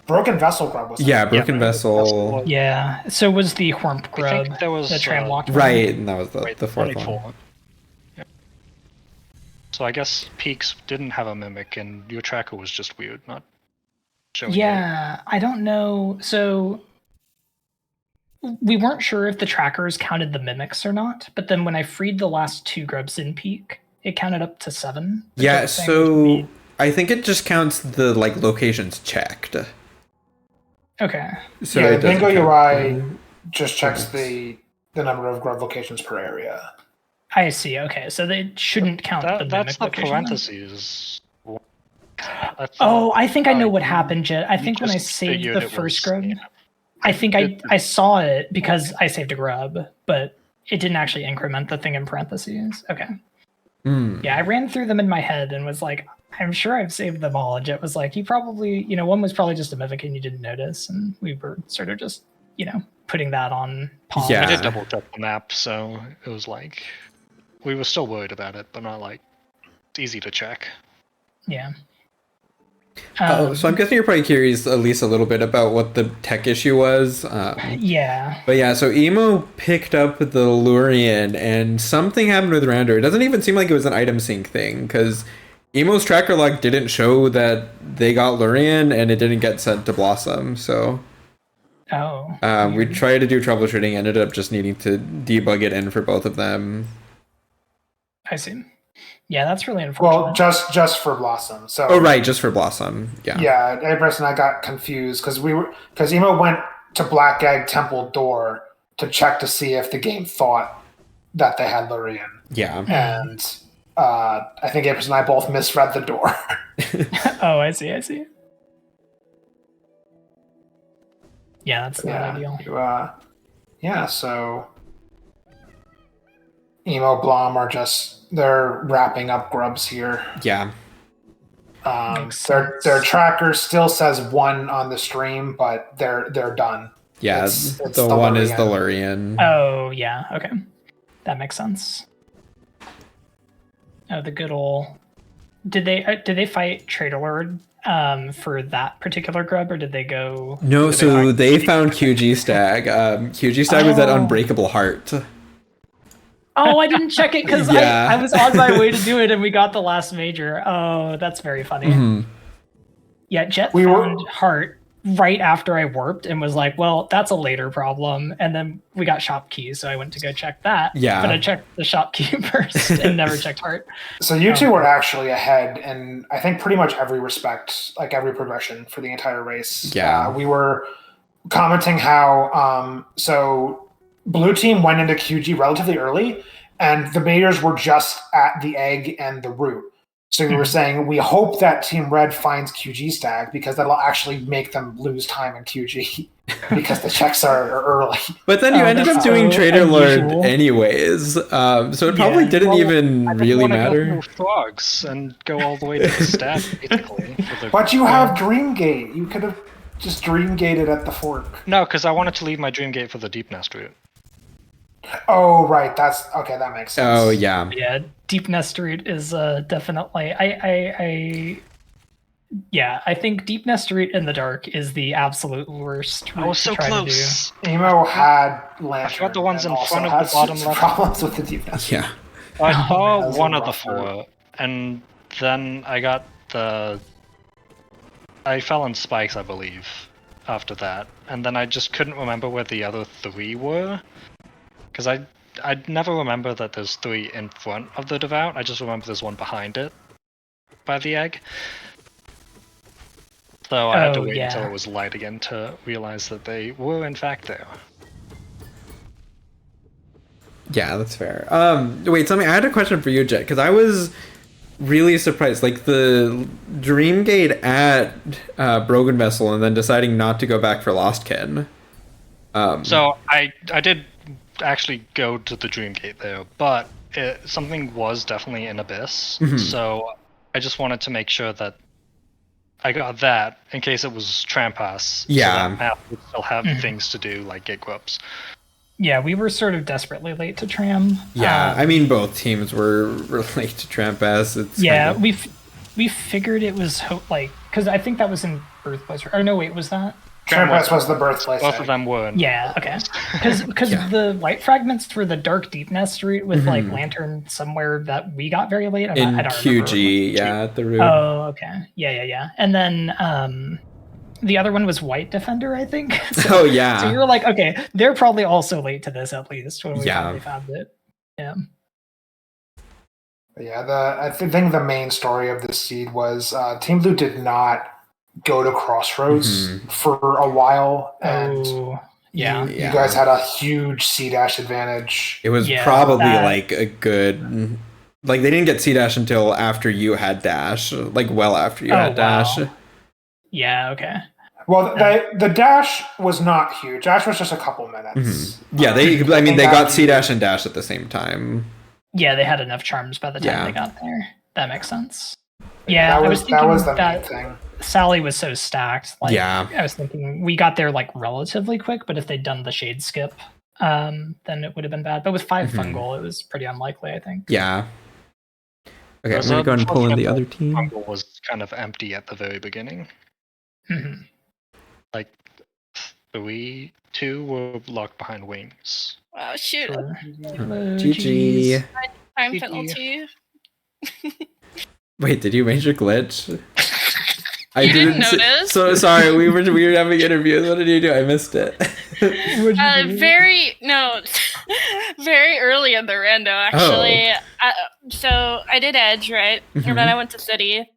Broken Vessel grub? Was Yeah, Broken Vessel. Yeah. So was the Hormp grub. I think there was the Tramlock one. Right, and that was wait, the fourth only one. 4. Yep. So I guess Peaks didn't have a mimic, and your tracker was just weird, not showing. Yeah, I don't know. So we weren't sure if the trackers counted the mimics or not, but then when I freed the last 2 grubs in Peak, it counted up to 7. Yeah, so I think it just counts the like locations checked. Okay. So yeah, it doesn't Bingo count. UI just checks the number of grub locations per area. I see. Okay, so they shouldn't count the That's mimic the location, then? parentheses. Oh, I think I know what happened, Jet. I think when I saved the first grub, I think I saw it because I saved a grub, but it didn't actually increment the thing in parentheses. Okay. Yeah, I ran through them in my head and was like, I'm sure I've saved them all. And Jet was like, you probably, one was probably just a mimic and you didn't notice. And we were sort of just, putting that on pause. Yeah. I did double check the map, so it was like we were still worried about it, but not like it's easy to check. Yeah. So I'm guessing you're probably curious at least a little bit about what the tech issue was. Yeah. But yeah, so Emo picked up the Lurian and something happened with Rounder. It doesn't even seem like it was an item sync thing because Emo's tracker log didn't show that they got Lurian and it didn't get sent to Blossom. So Oh. We tried to do troubleshooting, ended up just needing to debug it in for both of them. I see. Yeah, that's really unfortunate. Well, just for Blossom. So. Oh right, just for Blossom. Yeah. Yeah, Abras and I got confused because Emo went to Black Egg Temple Door to check to see if the game thought that they had Lurian. Yeah. And I think Abras and I both misread the door. Oh, I see. Yeah, that's not ideal. So Emo Blom are they're wrapping up grubs here. Yeah. Their tracker still says 1 on the stream, but they're done. Yeah, it's the one is the Lurian. Oh yeah, okay, that makes sense. Oh, the good old. Did they fight Trader Lord for that particular grub, or did they go? No, so they found QG Stag. QG Stag was at Unbreakable Heart. Oh, I didn't check it because I was on my way to do it, and we got the last major. Oh, that's very funny. Mm-hmm. Yeah, Jet found Heart right after I warped and was like, well, that's a later problem. And then we got shop keys, so I went to go check that. Yeah. But I checked the shop key first and never checked Heart. So you two were actually ahead in, I think, pretty much every respect, like every progression for the entire race. Yeah. We were commenting how, so blue team went into QG relatively early, and the majors were just at the egg and the root. So we were saying, we hope that Team Red finds QG Stag because that'll actually make them lose time in QG because the checks are early. But then you ended up doing Trader Lord anyways, so it probably didn't even really matter. Go frogs and go all the way to the Stag, basically. But you have Dreamgate. You could have just Dreamgated at the fork. No, because I wanted to leave my Dreamgate for the Deep Nest route. Oh, right. That's okay. That makes sense. Oh, yeah. Yeah, Deep Nest route is definitely. I think Deep Nest route in the dark is the absolute worst route I was so to try close. to do. Emo had Lantern. I got the ones in front of the bottom left. Problems with the Deep Nest. Yeah. I saw was one a of the rough four, and then I got I fell on spikes, I believe, after that, and then I just couldn't remember where the other 3 were. Because I never remember that there's 3 in front of the Devout, I just remember there's one behind it, by the egg. So I had to wait until it was light again to realize that they were in fact there. Yeah, that's fair. Wait, I had a question for you, Jet, because I was really surprised. Like, the Dreamgate at Broken Vessel and then deciding not to go back for Lost Kin. So I did actually go to the Dreamgate there, but something was definitely in Abyss, so I just wanted to make sure that I got that in case it was Trampas. Yeah. So that map would still have things to do, like get grubs. Yeah, we were sort of desperately late to Tram. Yeah, I mean, both teams were late to Trampas. We figured it was because I think that was in Birthplace. Or no, wait, was that? Trampas was the birthplace. Both of them were. Yeah, okay. Because the light fragments for the Dark Deep Nest route with like Lantern somewhere that we got very late. I don't QG, at the route. Oh, okay. Yeah. And then the other one was White Defender, I think. So you were like, okay, they're probably also late to this at least when we finally found it. Yeah. Yeah, I think the main story of this seed was Team Blue did not go to Crossroads for a while, and you guys had a huge C-dash advantage. It was probably like a good, like they didn't get C-dash until after you had dash, like well after you had dash. Yeah, okay. Well, the dash was not huge. Dash was just a couple minutes. Yeah, they got C-dash and dash at the same time. Yeah, they had enough charms by the time they got there. That makes sense. Yeah, I was thinking that was the main thing. Sally was so stacked. Like, I was thinking we got there like relatively quick, but if they'd done the shade skip, then it would have been bad. But with 5 fungal, it was pretty unlikely, I think. Yeah. Okay, I'm gonna go and pull in the other team. Fungal was kind of empty at the very beginning. Like 2 were locked behind wings. Wow, shoot. GG. Time penalty. Wait, did you major glitch? I didn't notice. So sorry, we were having interviews. What did you do? I missed it. Very early in the rando, actually. So I did Edge, right? Mm-hmm. And then I went to City.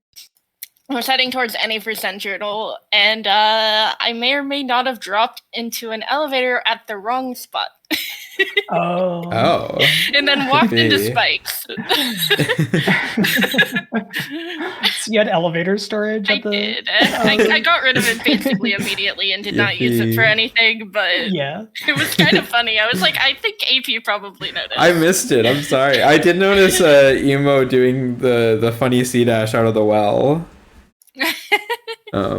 We're heading towards any % journal, and I may or may not have dropped into an elevator at the wrong spot. Oh. And then walked into spikes. So you had elevator storage? I did. I got rid of it basically immediately and did not use it for anything, but yeah, it was kind of funny. I was like, I think AP probably noticed. I missed it. I'm sorry. I did notice Emo doing the funny C dash out of the well. I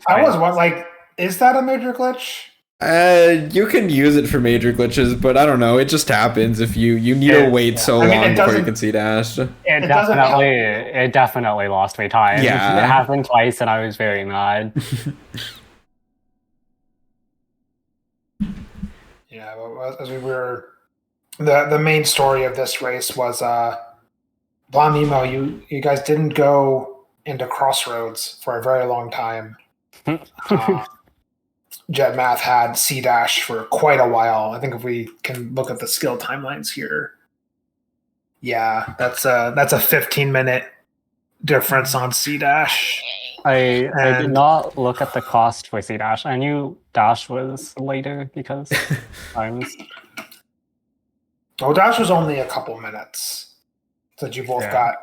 was like, is that a major glitch? You can use it for major glitches, but I don't know. It just happens if you need to wait so long before you can see dash. It definitely lost me time. Yeah, it happened twice, and I was very mad. Yeah, as we were, the main story of this race was Blonde Emo. You guys didn't go into Crossroads for a very long time. Jet Math had C dash for quite a while. I think if we can look at the skill timelines here, yeah, that's a 15-minute difference on C dash. I did not look at the cost for C dash. I knew dash was later because times. Oh, dash was only a couple minutes. So you both got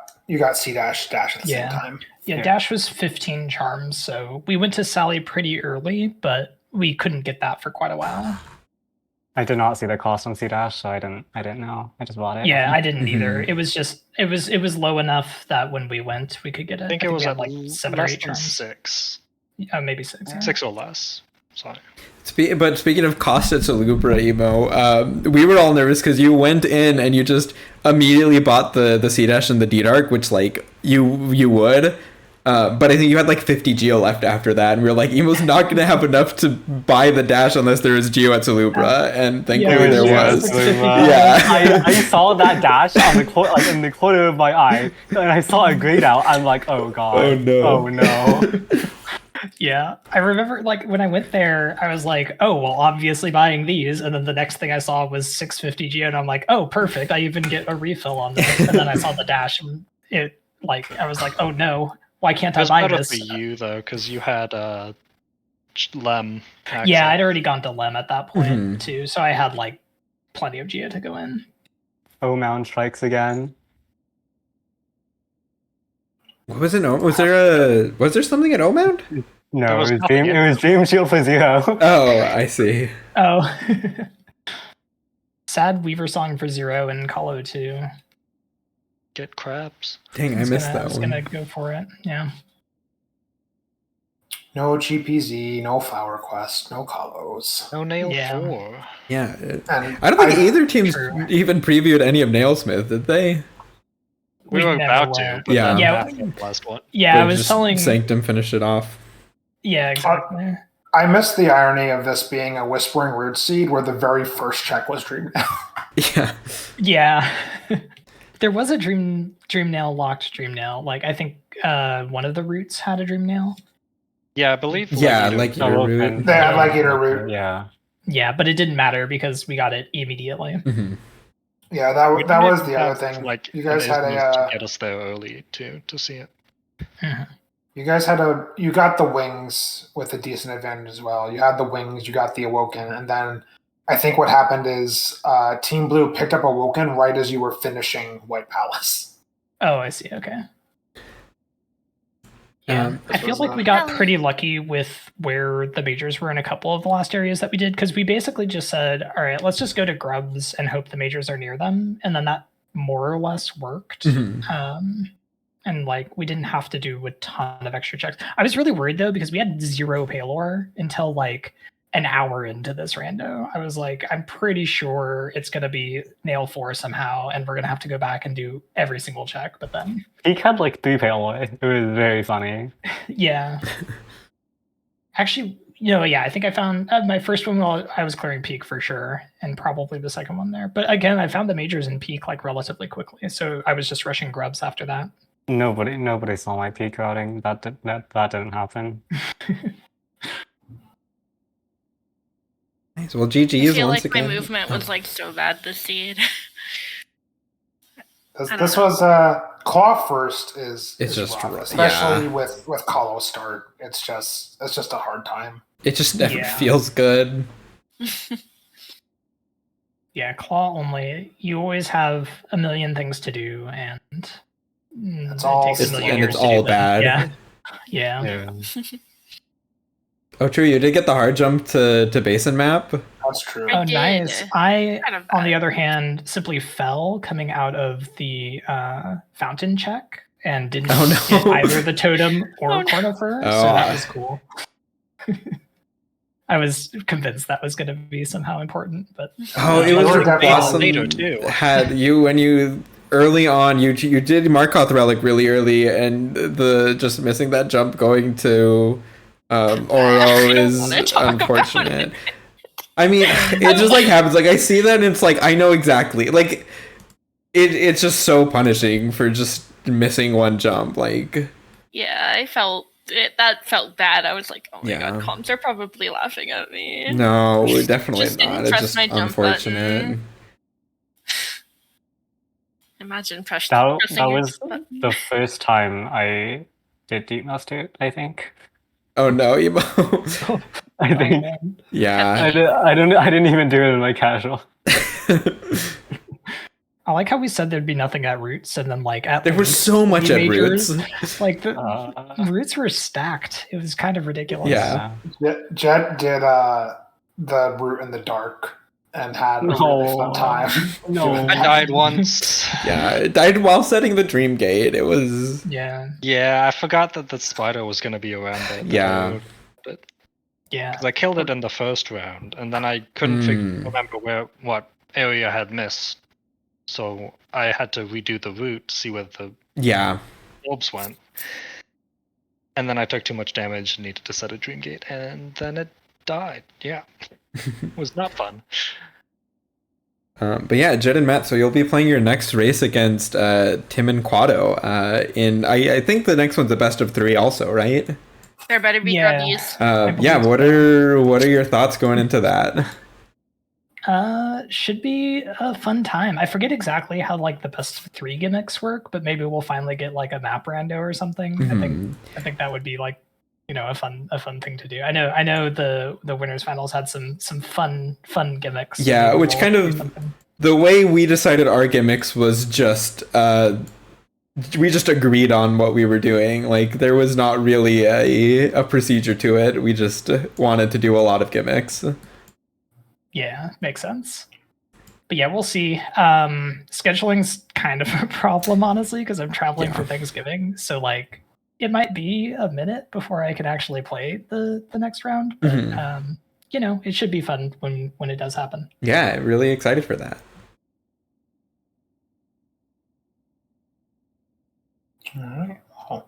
C dash at the same time. Yeah, dash was 15 charms, so we went to Sally pretty early, but we couldn't get that for quite a while. I did not see the cost on C dash, so I didn't know. I just bought it. Yeah, I didn't either. It was just it was low enough that when we went, we could get it. I think it was at like 7 or 8 charms. 6. Maybe 6. Yeah. 6 or less. Sorry. But speaking of cost at Salubra, Emo, we were all nervous because you went in and you just immediately bought the C dash and the D Dark, which like you would. But I think you had like 50 Geo left after that, and we were like, Emo's not going to have enough to buy the dash unless there is Geo at Salubra, and thankfully there was. Yeah, I saw that dash on in the corner of my eye, and I saw a grayed out. I'm like, oh god, oh no. Yeah, I remember like when I went there, I was like, oh, well, obviously buying these. And then the next thing I saw was 650 Geo, and I'm like, oh, perfect. I even get a refill on this. And then I saw the dash, and I was like, oh no, why can't I buy this? It was better for you, though, because you had Lem. Accent. Yeah, I'd already gone to Lem at that point, too. So I had like plenty of Geo to go in. O Mound strikes again. What was it? Was there something at O Mound? No, it was Dream Shield for 0. Oh, I see. Oh. Sad Weaver Song for 0 and Colo 2. Get crabs. Dang, I missed that one. I was gonna go for it, yeah. No GPZ, no Flower Quest, no Colos. No Nail 4. Yeah. I don't think either team even previewed any of Nailsmith, did they? We were about to, but last one. Yeah, I was telling Sanctum finished it off. Yeah, exactly. I missed the irony of this being a Whispering Root Seed where the very first check was Dream Nail. Yeah. Yeah. There was a Dream Nail locked Dream Nail. Like I think one of the roots had a Dream Nail. Yeah, I believe. Like your root. They had like Eater Root. Yeah. Yeah, but it didn't matter because we got it immediately. Mm-hmm. Yeah, that was the other thing. Like you guys had to get us there early to see it. Mm-hmm. You guys had you got the wings with a decent advantage as well. You had the wings, you got the Awoken, and then I think what happened is Team Blue picked up Awoken right as you were finishing White Palace. Oh, I see. Okay. Yeah, I feel like we got pretty lucky with where the majors were in a couple of the last areas that we did, because we basically just said, all right, let's just go to Grubs and hope the majors are near them. And then that more or less worked. Mm-hmm. And like we didn't have to do a ton of extra checks. I was really worried though, because we had 0 Paylor until like an hour into this rando. I was like, I'm pretty sure it's going to be Nail 4 somehow, and we're going to have to go back and do every single check. But then he had like 3 Paylor. It was very funny. Yeah. Actually, I think I found my first one while I was clearing Peak for sure, and probably the second one there. But again, I found the majors in Peak like relatively quickly, so I was just rushing Grubs after that. Nobody saw my peak routing. That didn't happen. Nice. Well, GG's I feel once like again. my movement was like so bad this seed. This was claw first is just rough, rough, especially yeah. with Colo start. It's just a hard time. It just never feels good. Yeah, claw only. You always have a million things to do, and it's all bad. Yeah. Oh, true. You did get the hard jump to basin map. That's true. Oh, nice. I, on the other hand, simply fell coming out of the fountain check and didn't hit either the totem or conifer, so that was cool. I was convinced that was going to be somehow important, but it was awesome. Later too. Had you when you early on you did Markoth relic really early, and the just missing that jump going to Oro is unfortunate. I mean, it just like happens. Like I see that, and it's like I know exactly. Like it's just so punishing for just missing one jump. Like I felt that felt bad. I was like, oh my god, comms are probably laughing at me. No, definitely not. It's just my jump unfortunate. Button. Imagine pressing. That was the first time I did Deep Master, I think. Oh no, Emo. I think. Yeah. I didn't even do it in my casual. I like how we said there'd be nothing at roots, and then like at there was so much at roots. Like the roots were stacked. It was kind of ridiculous. Yeah. Jett did the root in the dark and had a really fun time. I died once. Yeah, I died while setting the dream gate. It was I forgot that the spider was gonna be around there. Yeah. But because I killed it in the first round, and then I couldn't remember what area I had missed. So I had to redo the route to see where the orbs went. And then I took too much damage and needed to set a dream gate, and then it died. Yeah. It was not fun. But yeah, Jett and Matt, so you'll be playing your next race against Tim and Quado. I think the next one's a best of 3 also, right? There better be grubbies. What are your thoughts going into that? Should be a fun time. I forget exactly how like the best of 3 gimmicks work, but maybe we'll finally get like a map rando or something. I think that would be like, a fun thing to do. I know the winners finals had some fun gimmicks. Yeah, which kind of the way we decided our gimmicks was just we just agreed on what we were doing. Like there was not really a procedure to it. We just wanted to do a lot of gimmicks. Yeah, makes sense. But yeah, we'll see. Scheduling's kind of a problem, honestly, because I'm traveling for Thanksgiving. So like it might be a minute before I can actually play the next round. But it should be fun when it does happen. Yeah, really excited for that. All right. Well,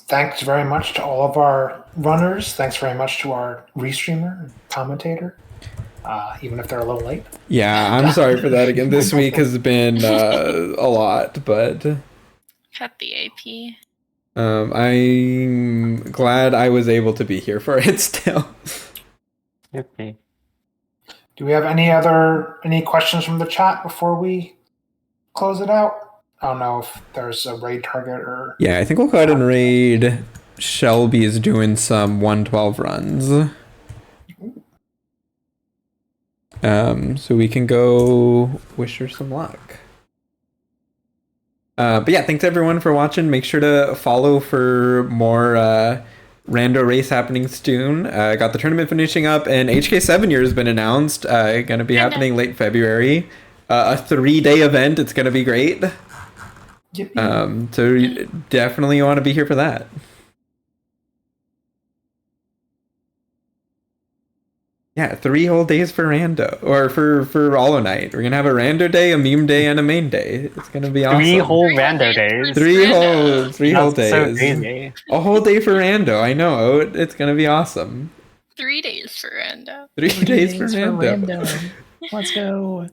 thanks very much to all of our runners. Thanks very much to our restreamer and commentator. Even if they're a little late. Yeah, I'm sorry for that again. This week has been a lot, but Cut the AP. I'm glad I was able to be here for it still. Yippee. Do we have any questions from the chat before we close it out? I don't know if there's a raid target or... Yeah, I think we'll go ahead and raid. Shelby is doing some 112 runs. So we can go wish her some luck. But yeah, thanks everyone for watching. Make sure to follow for more rando race happening soon. Got the tournament finishing up, and HK7 year has been announced. Going to be happening late February. A 3-day event. It's going to be great. So you definitely want to be here for that. Yeah, 3 whole days for rando, or for Hollow Knight. We're gonna have a rando day, a meme day, and a main day. It's gonna be awesome. 3 whole rando days. 3 whole days. So crazy. A whole day for rando. I know. It's gonna be awesome. 3 days for rando. 3 days for rando. Let's go.